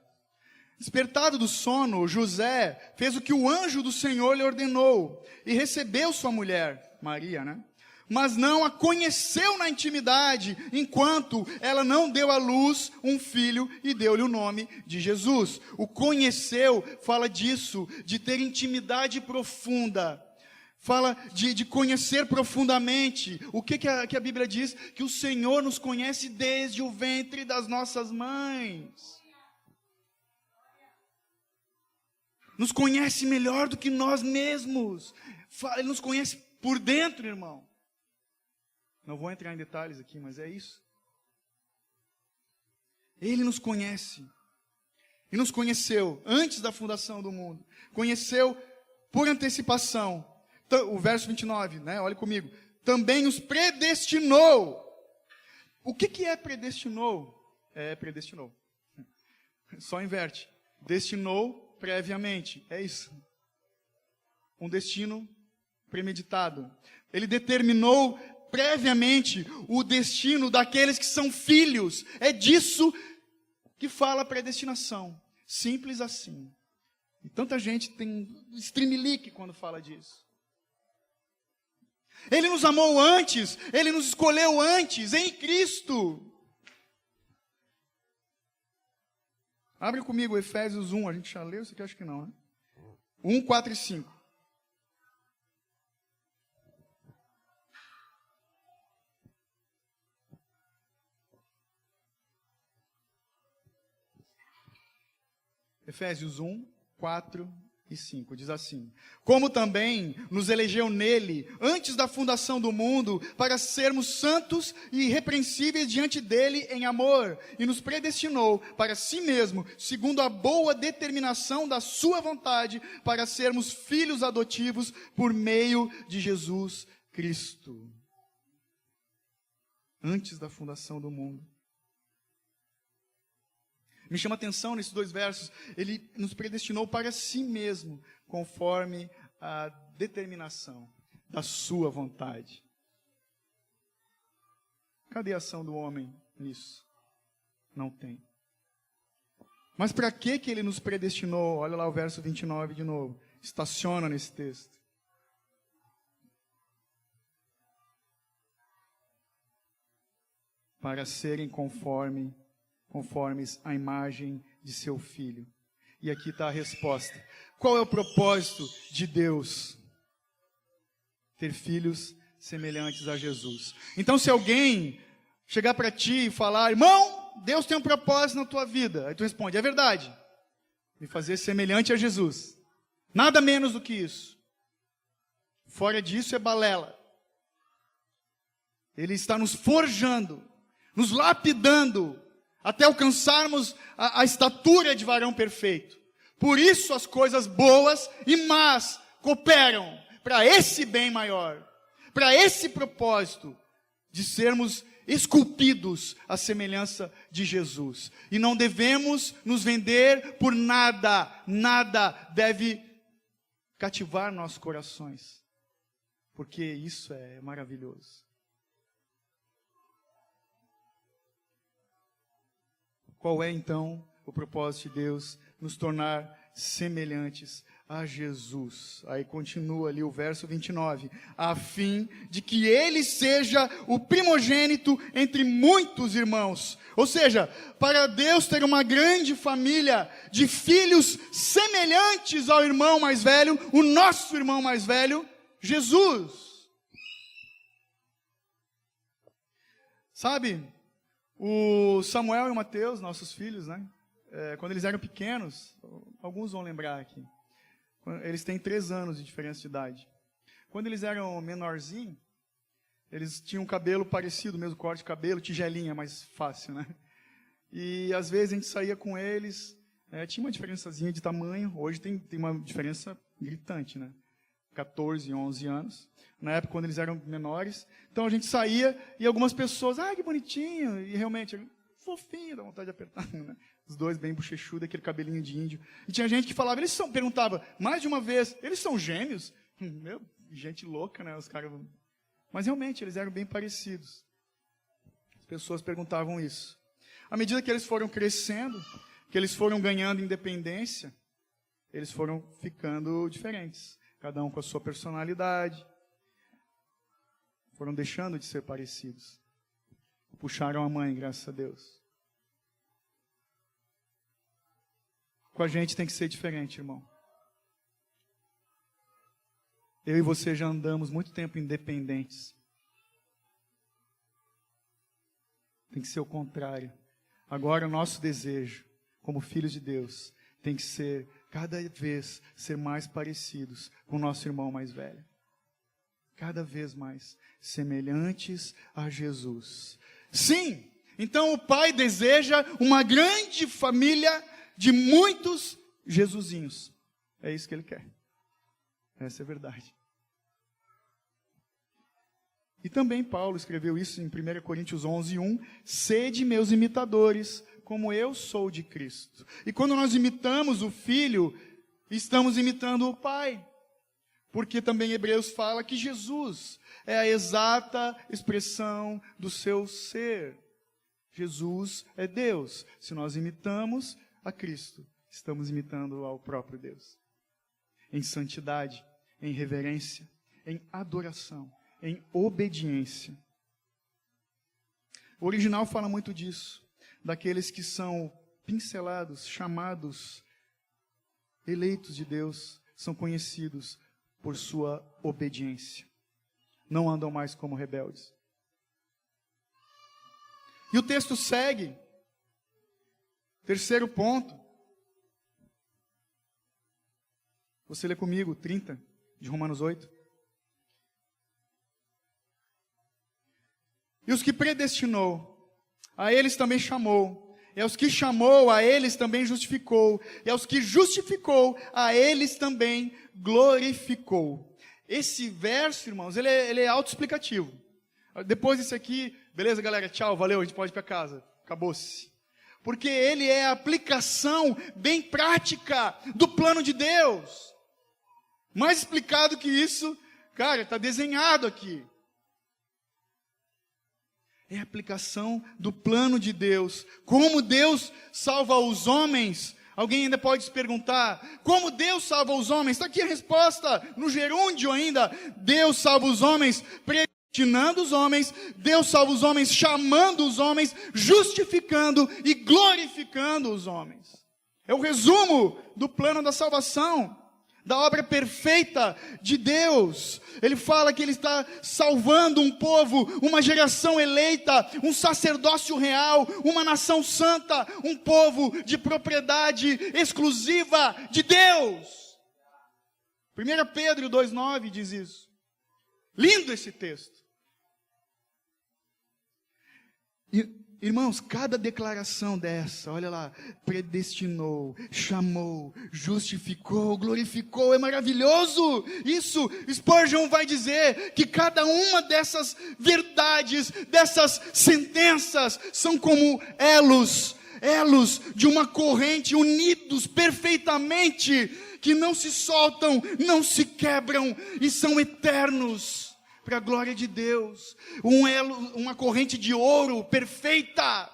Despertado do sono, José fez o que o anjo do Senhor lhe ordenou e recebeu sua mulher, Maria, né? Mas não a conheceu na intimidade, enquanto ela não deu à luz um filho e deu-lhe o nome de Jesus. O conheceu fala disso, de ter intimidade profunda. Fala de conhecer profundamente. O que a Bíblia diz? Que o Senhor nos conhece desde o ventre das nossas mães. Nos conhece melhor do que nós mesmos. Ele nos conhece por dentro, irmão. Não vou entrar em detalhes aqui, mas é isso. Ele nos conhece. E nos conheceu antes da fundação do mundo. Conheceu por antecipação. O verso 29, né? Olhe comigo. Também os predestinou. O que é predestinou? Predestinou. Só inverte. Destinou previamente, é isso. Um destino premeditado. Ele determinou previamente o destino daqueles que são filhos. É disso que fala a predestinação. Simples assim. E tanta gente tem estrimelique quando fala disso. Ele nos amou antes, Ele nos escolheu antes, em Cristo. Abre comigo Efésios 1, a gente já leu isso aqui? Acho que não, né? 1, 4 e 5. Efésios 1, 4 e 5, diz assim: como também nos elegeu nele, antes da fundação do mundo, para sermos santos e irrepreensíveis diante dele em amor, e nos predestinou para si mesmo, segundo a boa determinação da sua vontade, para sermos filhos adotivos por meio de Jesus Cristo. Antes da fundação do mundo. Me chama a atenção nesses dois versos, ele nos predestinou para si mesmo, conforme a determinação da sua vontade. Cadê a ação do homem nisso? Não tem. Mas para que ele nos predestinou? Olha lá o verso 29 de novo. Estaciona nesse texto. para serem conformes à imagem de seu Filho. E aqui está a resposta. Qual é o propósito de Deus? Ter filhos semelhantes a Jesus. Então, se alguém chegar para ti e falar, irmão, Deus tem um propósito na tua vida. Aí tu responde, é verdade. Me fazer semelhante a Jesus. Nada menos do que isso. Fora disso é balela. Ele está nos forjando, nos lapidando, até alcançarmos a estatura de varão perfeito. Por isso as coisas boas e más cooperam para esse bem maior, para esse propósito de sermos esculpidos à semelhança de Jesus. E não devemos nos vender por nada, nada deve cativar nossos corações, porque isso é maravilhoso. Qual é então o propósito de Deus? Nos tornar semelhantes a Jesus. Aí continua ali o verso 29. A fim de que ele seja o primogênito entre muitos irmãos. Ou seja, para Deus ter uma grande família de filhos semelhantes ao irmão mais velho, o nosso irmão mais velho, Jesus. Sabe, o Samuel e o Mateus, nossos filhos, né? Quando eles eram pequenos, alguns vão lembrar aqui, eles têm 3 anos de diferença de idade. Quando eles eram menorzinhos, eles tinham um cabelo parecido, mesmo corte de cabelo, tigelinha, mais fácil, né? E às vezes a gente saía com eles, tinha uma diferençazinha de tamanho, hoje tem uma diferença gritante, né? 14, 11 anos, na época quando eles eram menores. Então a gente saía e algumas pessoas, que bonitinho, e realmente, fofinho, dá vontade de apertar, né? Os dois bem bochechudos, aquele cabelinho de índio. E tinha gente que falava, perguntava mais de uma vez, eles são gêmeos? Meu, gente louca, né? Os caras. Mas realmente, eles eram bem parecidos. As pessoas perguntavam isso. À medida que eles foram crescendo, que eles foram ganhando independência, eles foram ficando diferentes. Cada um com a sua personalidade. Foram deixando de ser parecidos. Puxaram a mãe, graças a Deus. Com a gente tem que ser diferente, irmão. Eu e você já andamos muito tempo independentes. Tem que ser o contrário. Agora o nosso desejo, como filhos de Deus, tem que ser, cada vez, ser mais parecidos com o nosso irmão mais velho. Cada vez mais semelhantes a Jesus. Sim, então o Pai deseja uma grande família de muitos Jesusinhos. É isso que Ele quer. Essa é a verdade. E também Paulo escreveu isso em 1 Coríntios 11:1. Sede meus imitadores, como eu sou de Cristo. E quando nós imitamos o Filho, estamos imitando o Pai. Porque também Hebreus fala que Jesus é a exata expressão do seu ser. Jesus é Deus. Se nós imitamos a Cristo, estamos imitando ao próprio Deus. Em santidade, em reverência, em adoração, em obediência. O original fala muito disso, daqueles que são pincelados, chamados, eleitos de Deus, são conhecidos por sua obediência. Não andam mais como rebeldes. E o texto segue. Terceiro ponto. Você lê comigo, 30, de Romanos 8. E os que predestinou, a eles também chamou. E aos que chamou, a eles também justificou. E aos que justificou, a eles também glorificou. Esse verso, irmãos, ele é autoexplicativo. Depois disso aqui, beleza, galera? Tchau, valeu, a gente pode ir para casa. Acabou-se. Porque ele é a aplicação bem prática do plano de Deus. Mais explicado que isso, cara, está desenhado aqui. É a aplicação do plano de Deus. Como Deus salva os homens. Alguém ainda pode se perguntar, como Deus salva os homens? Está aqui a resposta, no gerúndio ainda. Deus salva os homens Destinando os homens, Deus salva os homens, chamando os homens, justificando e glorificando os homens. É o resumo do plano da salvação, da obra perfeita de Deus. Ele fala que Ele está salvando um povo, uma geração eleita, um sacerdócio real, uma nação santa, um povo de propriedade exclusiva de Deus. 1 Pedro 2,9 diz isso. Lindo esse texto. Irmãos, cada declaração dessa, olha lá, predestinou, chamou, justificou, glorificou, é maravilhoso. Isso, Spurgeon vai dizer que cada uma dessas verdades, dessas sentenças, são como elos de uma corrente unidos perfeitamente, que não se soltam, não se quebram e são eternos. Para a glória de Deus, um elo, uma corrente de ouro perfeita.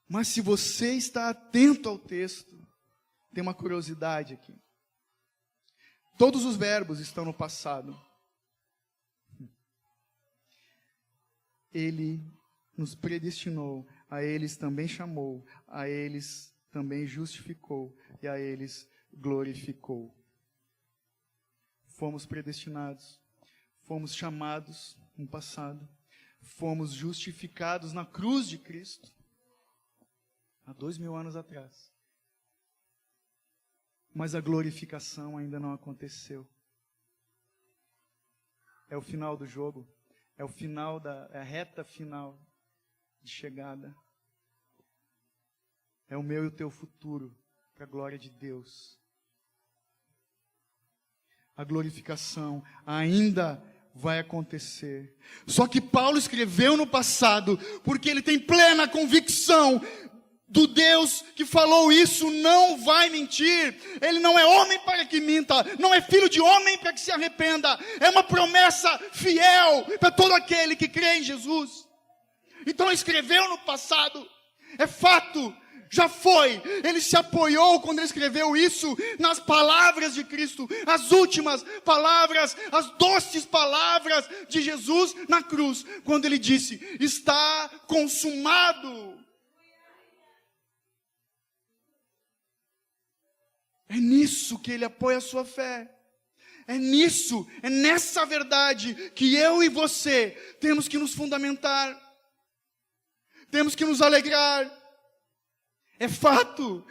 Mas se você está atento ao texto, tem uma curiosidade aqui. Todos os verbos estão no passado. Ele nos predestinou, a eles também chamou, a eles também justificou e a eles glorificou. Fomos predestinados, fomos chamados no passado, fomos justificados na cruz de Cristo, há 2000 anos atrás. Mas a glorificação ainda não aconteceu. É o final do jogo, é o final é a reta final de chegada. É o meu e o teu futuro, para a glória de Deus. A glorificação ainda vai acontecer. Só que Paulo escreveu no passado, porque ele tem plena convicção do Deus que falou isso, não vai mentir. Ele não é homem para que minta, não é filho de homem para que se arrependa. É uma promessa fiel para todo aquele que crê em Jesus. Então escreveu no passado, é fato. Já foi, ele se apoiou quando ele escreveu isso nas palavras de Cristo, as últimas palavras, as doces palavras de Jesus na cruz, quando ele disse, está consumado. É nisso que ele apoia a sua fé. É nisso, é nessa verdade que eu e você temos que nos fundamentar, temos que nos alegrar. É fato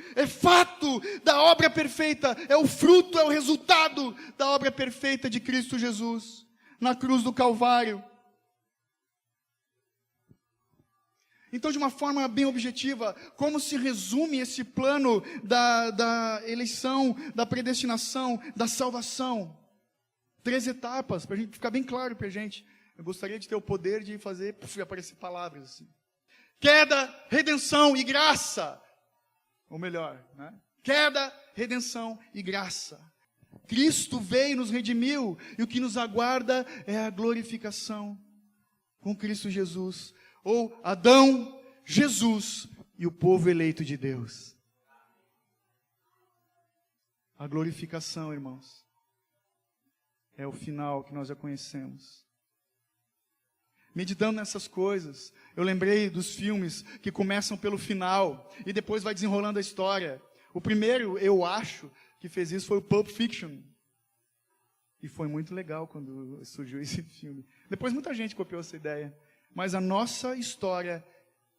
da obra perfeita, é o fruto, é o resultado da obra perfeita de Cristo Jesus, na cruz do Calvário. Então, de uma forma bem objetiva, como se resume esse plano da eleição, da predestinação, da salvação? 3 etapas, para a gente ficar bem claro para a gente. Eu gostaria de ter o poder de fazer aparecer palavras assim. Queda, redenção e graça. Ou melhor, né? Queda, redenção e graça. Cristo veio e nos redimiu, e o que nos aguarda é a glorificação com Cristo Jesus. Ou Adão, Jesus e o povo eleito de Deus. A glorificação, irmãos, é o final que nós já conhecemos. Meditando nessas coisas, eu lembrei dos filmes que começam pelo final e depois vai desenrolando a história. O primeiro, eu acho, que fez isso foi o Pulp Fiction. E foi muito legal quando surgiu esse filme. Depois muita gente copiou essa ideia. Mas a nossa história,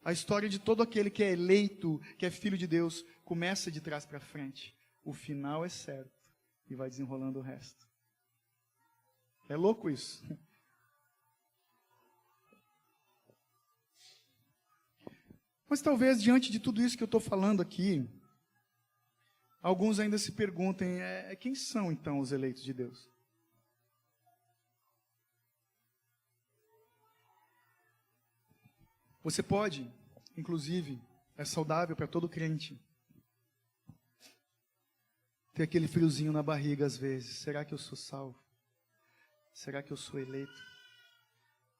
a história de todo aquele que é eleito, que é filho de Deus, começa de trás para frente. O final é certo e vai desenrolando o resto. É louco isso. Mas talvez, diante de tudo isso que eu estou falando aqui, alguns ainda se perguntem, quem são então os eleitos de Deus? Você pode, inclusive, é saudável para todo crente, ter aquele friozinho na barriga às vezes. Será que eu sou salvo? Será que eu sou eleito?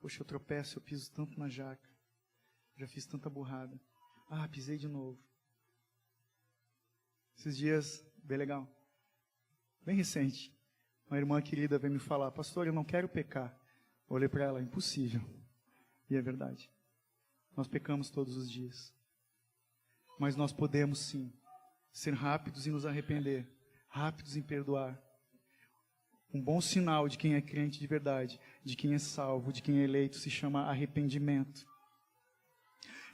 Poxa, eu tropeço, eu piso tanto na jaca. Já fiz tanta burrada. Pisei de novo. Esses dias, bem legal, bem recente, Uma irmã querida veio me falar: pastor, eu não quero pecar. Eu olhei para ela: impossível. E é verdade. Nós pecamos todos os dias. Mas nós podemos sim ser rápidos em nos arrepender, rápidos em perdoar. Um bom sinal de quem é crente de verdade, de quem é salvo, de quem é eleito, se chama arrependimento.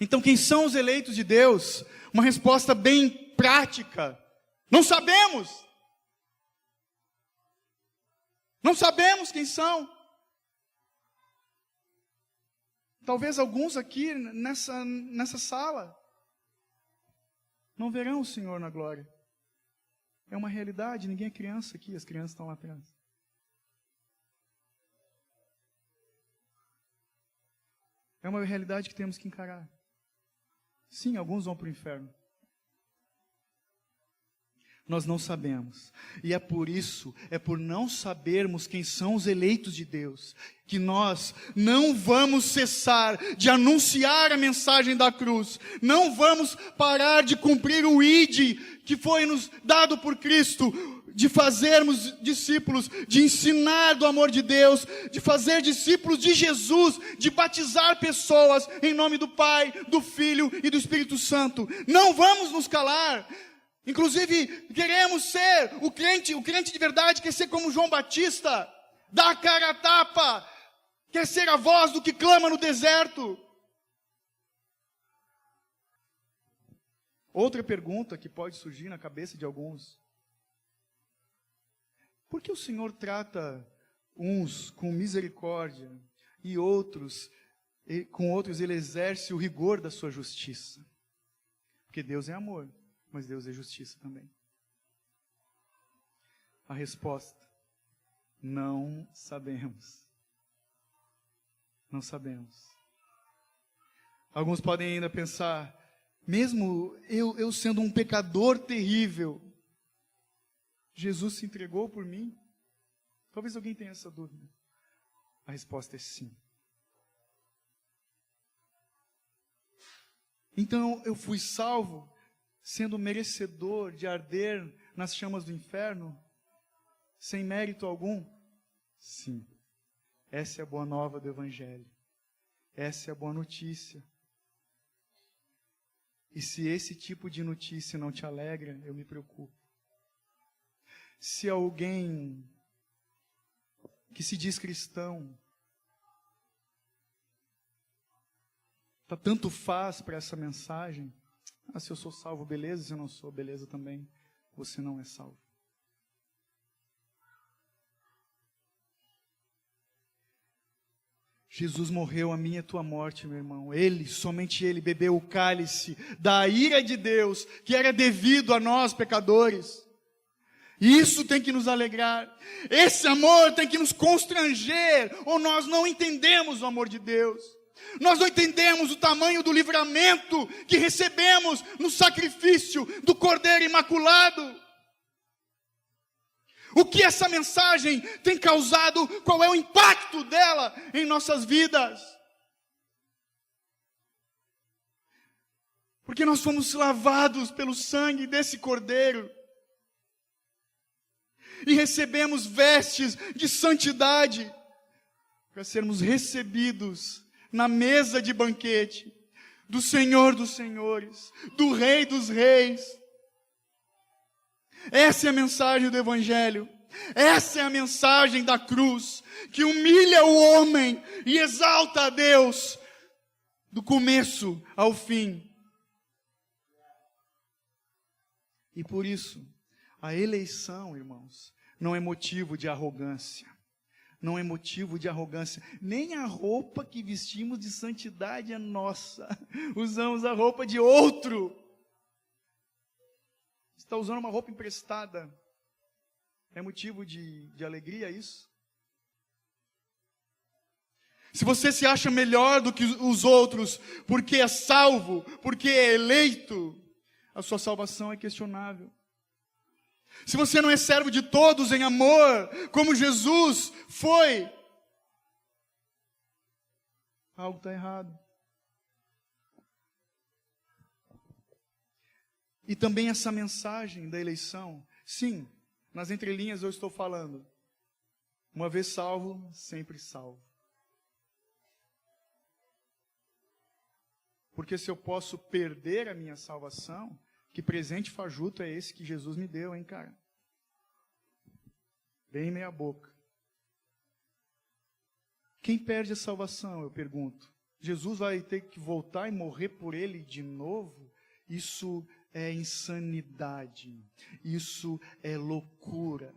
Então, quem são os eleitos de Deus? Uma resposta bem prática: não sabemos. Não sabemos quem são. Talvez alguns aqui nessa sala não verão o Senhor na glória. É uma realidade, ninguém é criança aqui, as crianças estão lá atrás. É uma realidade que temos que encarar. Sim, alguns vão para o inferno. Nós não sabemos. E é por isso, é por não sabermos quem são os eleitos de Deus, que nós não vamos cessar de anunciar a mensagem da cruz. Não vamos parar de cumprir o ID que foi nos dado por Cristo, de fazermos discípulos, de ensinar do amor de Deus, de fazer discípulos de Jesus, de batizar pessoas em nome do Pai, do Filho e do Espírito Santo. Não vamos nos calar. Inclusive, queremos ser o crente de verdade quer ser como João Batista, dá a cara a tapa, quer ser a voz do que clama no deserto. Outra pergunta que pode surgir na cabeça de alguns: por que o Senhor trata uns com misericórdia e com outros ele exerce o rigor da sua justiça? Porque Deus é amor, mas Deus é justiça também. A resposta: não sabemos. Não sabemos. Alguns podem ainda pensar: mesmo eu sendo um pecador terrível, Jesus se entregou por mim? Talvez alguém tenha essa dúvida. A resposta é sim. Então eu fui salvo sendo merecedor de arder nas chamas do inferno, sem mérito algum? Sim. Essa é a boa nova do Evangelho. Essa é a boa notícia. E se esse tipo de notícia não te alegra, eu me preocupo. Se alguém que se diz cristão tanto faz para essa mensagem: se eu sou salvo, beleza; se eu não sou, beleza também. Você não é salvo. Jesus morreu a minha e a tua morte, meu irmão. Ele, somente Ele, bebeu o cálice da ira de Deus, que era devido a nós, pecadores. E isso tem que nos alegrar. Esse amor tem que nos constranger, ou nós não entendemos o amor de Deus. Nós não entendemos o tamanho do livramento que recebemos no sacrifício do Cordeiro Imaculado. O que essa mensagem tem causado, qual é o impacto dela em nossas vidas? Porque nós fomos lavados pelo sangue desse Cordeiro. E recebemos vestes de santidade, para sermos recebidos na mesa de banquete do Senhor dos Senhores, do Rei dos Reis. Essa é a mensagem do Evangelho. Essa é a mensagem da cruz, que humilha o homem e exalta a Deus, do começo ao fim. E por isso, a eleição, irmãos, não é motivo de arrogância. Não é motivo de arrogância. Nem a roupa que vestimos de santidade é nossa. Usamos a roupa de outro. Está usando uma roupa emprestada. É motivo de alegria isso? Se você se acha melhor do que os outros, porque é salvo, porque é eleito, a sua salvação é questionável. Se você não é servo de todos em amor, como Jesus foi, algo está errado. E também essa mensagem da eleição, sim, nas entrelinhas eu estou falando, Uma vez salvo, sempre salvo. Porque se eu posso perder a minha salvação, que presente fajuto é esse que Jesus me deu, hein, cara? Bem meia boca. Quem perde a salvação, eu pergunto? Jesus vai ter que voltar e morrer por ele de novo? Isso é insanidade. Isso é loucura.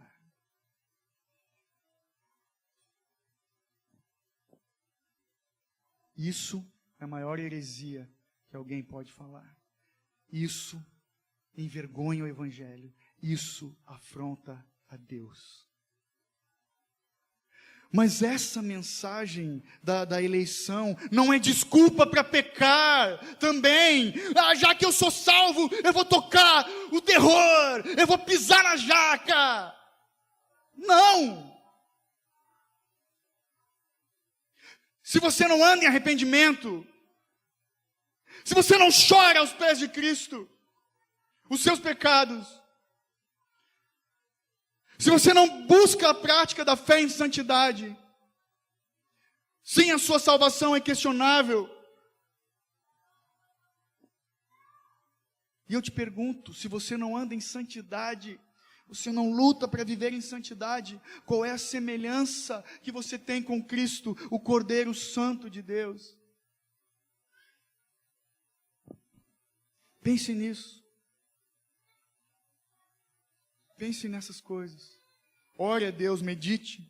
Isso é a maior heresia que alguém pode falar. Isso envergonha o Evangelho. Isso afronta a Deus. Mas essa mensagem da eleição não é desculpa para pecar também. Já que eu sou salvo, eu vou tocar o terror, eu vou pisar na jaca. Não! Se você não anda em arrependimento, se você não chora aos pés de Cristo, os seus pecados, se você não busca a prática da fé em santidade, sim, a sua salvação é questionável. E eu te pergunto, se você não anda em santidade, você não luta para viver em santidade, qual é a semelhança que você tem com Cristo, o Cordeiro Santo de Deus? Pense nisso. Pense nessas coisas. Ore a Deus, medite.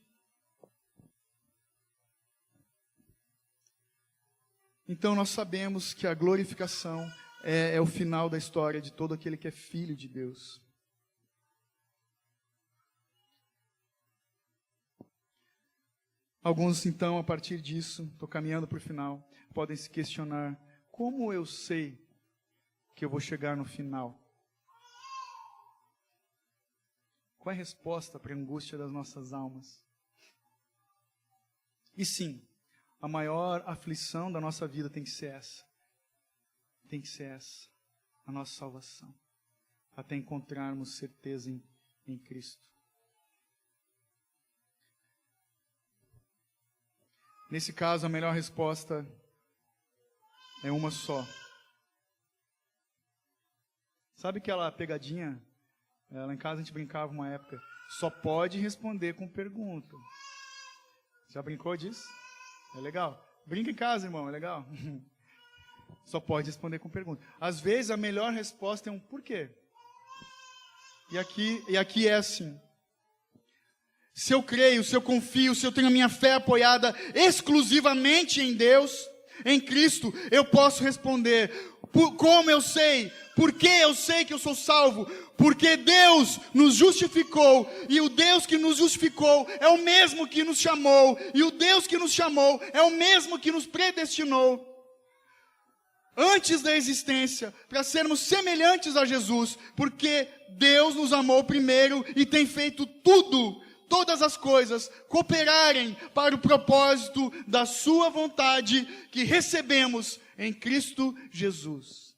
Então nós sabemos que a glorificação é o final da história de todo aquele que é filho de Deus. Alguns, então, a partir disso, estou caminhando para o final, podem se questionar: como eu sei que eu vou chegar no final? Qual é a resposta para a angústia das nossas almas? E sim, a maior aflição da nossa vida tem que ser essa. Tem que ser essa, a nossa salvação, até encontrarmos certeza em Cristo. Nesse caso, a melhor resposta é uma só. Sabe aquela pegadinha? Lá em casa a gente brincava uma época. Só pode responder com pergunta. Já brincou disso? É legal. Brinca em casa, irmão, é legal. Só pode responder com pergunta. Às vezes a melhor resposta é um porquê. E aqui é assim. Se eu creio, se eu confio, se eu tenho a minha fé apoiada exclusivamente em Deus, em Cristo, eu posso responder: como eu sei? Por que eu sei que eu sou salvo? Porque Deus nos justificou, e o Deus que nos justificou é o mesmo que nos chamou, e o Deus que nos chamou é o mesmo que nos predestinou antes da existência, para sermos semelhantes a Jesus, porque Deus nos amou primeiro e tem feito todas as coisas cooperarem para o propósito da sua vontade que recebemos em Cristo Jesus.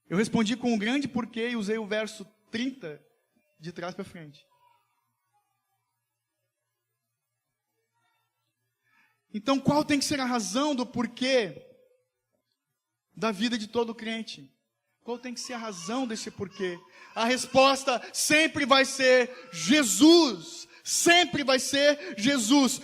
Eu respondi com um grande porquê e usei o verso 30 de trás para frente. Então, qual tem que ser a razão do porquê da vida de todo crente? Qual tem que ser a razão desse porquê? A resposta sempre vai ser Jesus. Sempre vai ser Jesus.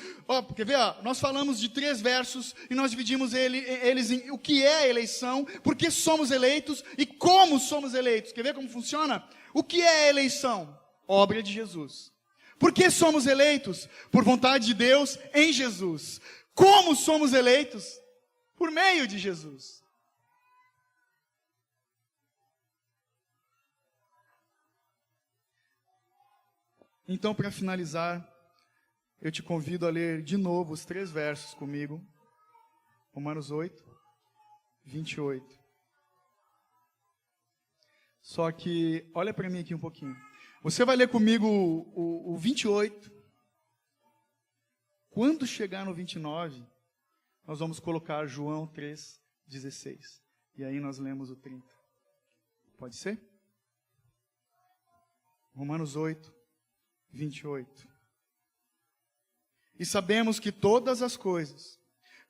Quer ver? Nós falamos de 3 versos e nós dividimos eles em o que é a eleição, por que somos eleitos e como somos eleitos. Quer ver como funciona? O que é a eleição? Obra de Jesus. Por que somos eleitos? Por vontade de Deus em Jesus. Como somos eleitos? Por meio de Jesus. Então, para finalizar, eu te convido a ler de novo os 3 versos comigo. Romanos 8, 28. Só que, olha para mim aqui um pouquinho. Você vai ler comigo o 28. Quando chegar no 29, nós vamos colocar João 3, 16. E aí nós lemos o 30. Pode ser? Romanos 8, 28. E sabemos que todas as coisas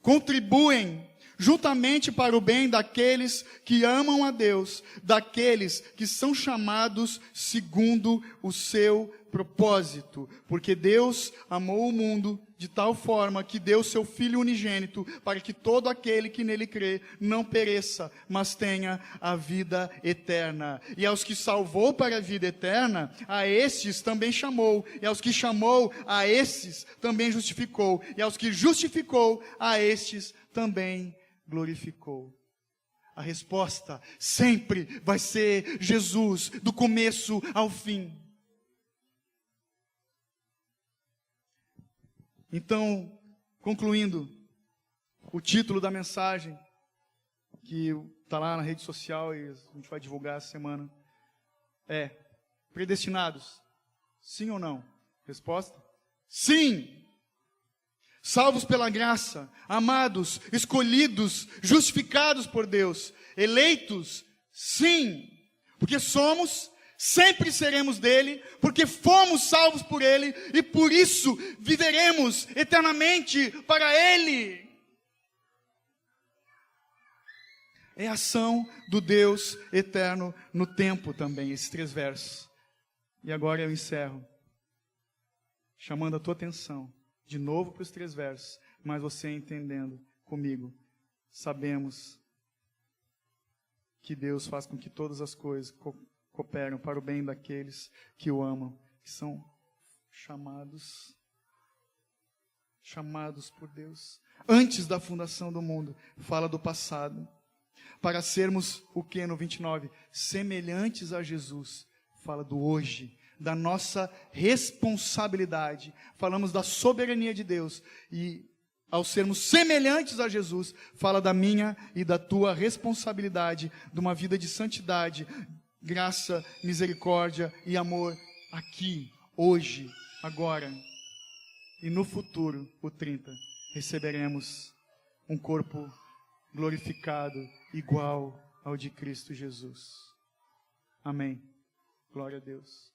contribuem juntamente para o bem daqueles que amam a Deus, daqueles que são chamados segundo o seu propósito. Porque Deus amou o mundo de tal forma que deu seu Filho unigênito, para que todo aquele que nele crê não pereça, mas tenha a vida eterna. E aos que salvou para a vida eterna, a estes também chamou. E aos que chamou, a estes também justificou. E aos que justificou, a estes também glorificou. A resposta sempre vai ser Jesus, do começo ao fim. Então, concluindo, o título da mensagem, que está lá na rede social e a gente vai divulgar essa semana, é: predestinados, sim ou não? Resposta: sim! Salvos pela graça, amados, escolhidos, justificados por Deus, eleitos, sim, porque somos, sempre seremos dele, porque fomos salvos por ele, e por isso viveremos eternamente para ele. É a ação do Deus eterno no tempo também, esses 3 versos. E agora eu encerro, chamando a tua atenção de novo para os 3 versos, mas você entendendo comigo. Sabemos que Deus faz com que todas as coisas cooperam para o bem daqueles que o amam, que são chamados por Deus. Antes da fundação do mundo, fala do passado. Para sermos o que no 29? Semelhantes a Jesus. Fala do hoje, da nossa responsabilidade. Falamos da soberania de Deus. E ao sermos semelhantes a Jesus, fala da minha e da tua responsabilidade, de uma vida de santidade, graça, misericórdia e amor aqui, hoje, agora. E no futuro, o 30, receberemos um corpo glorificado, igual ao de Cristo Jesus. Amém. Glória a Deus.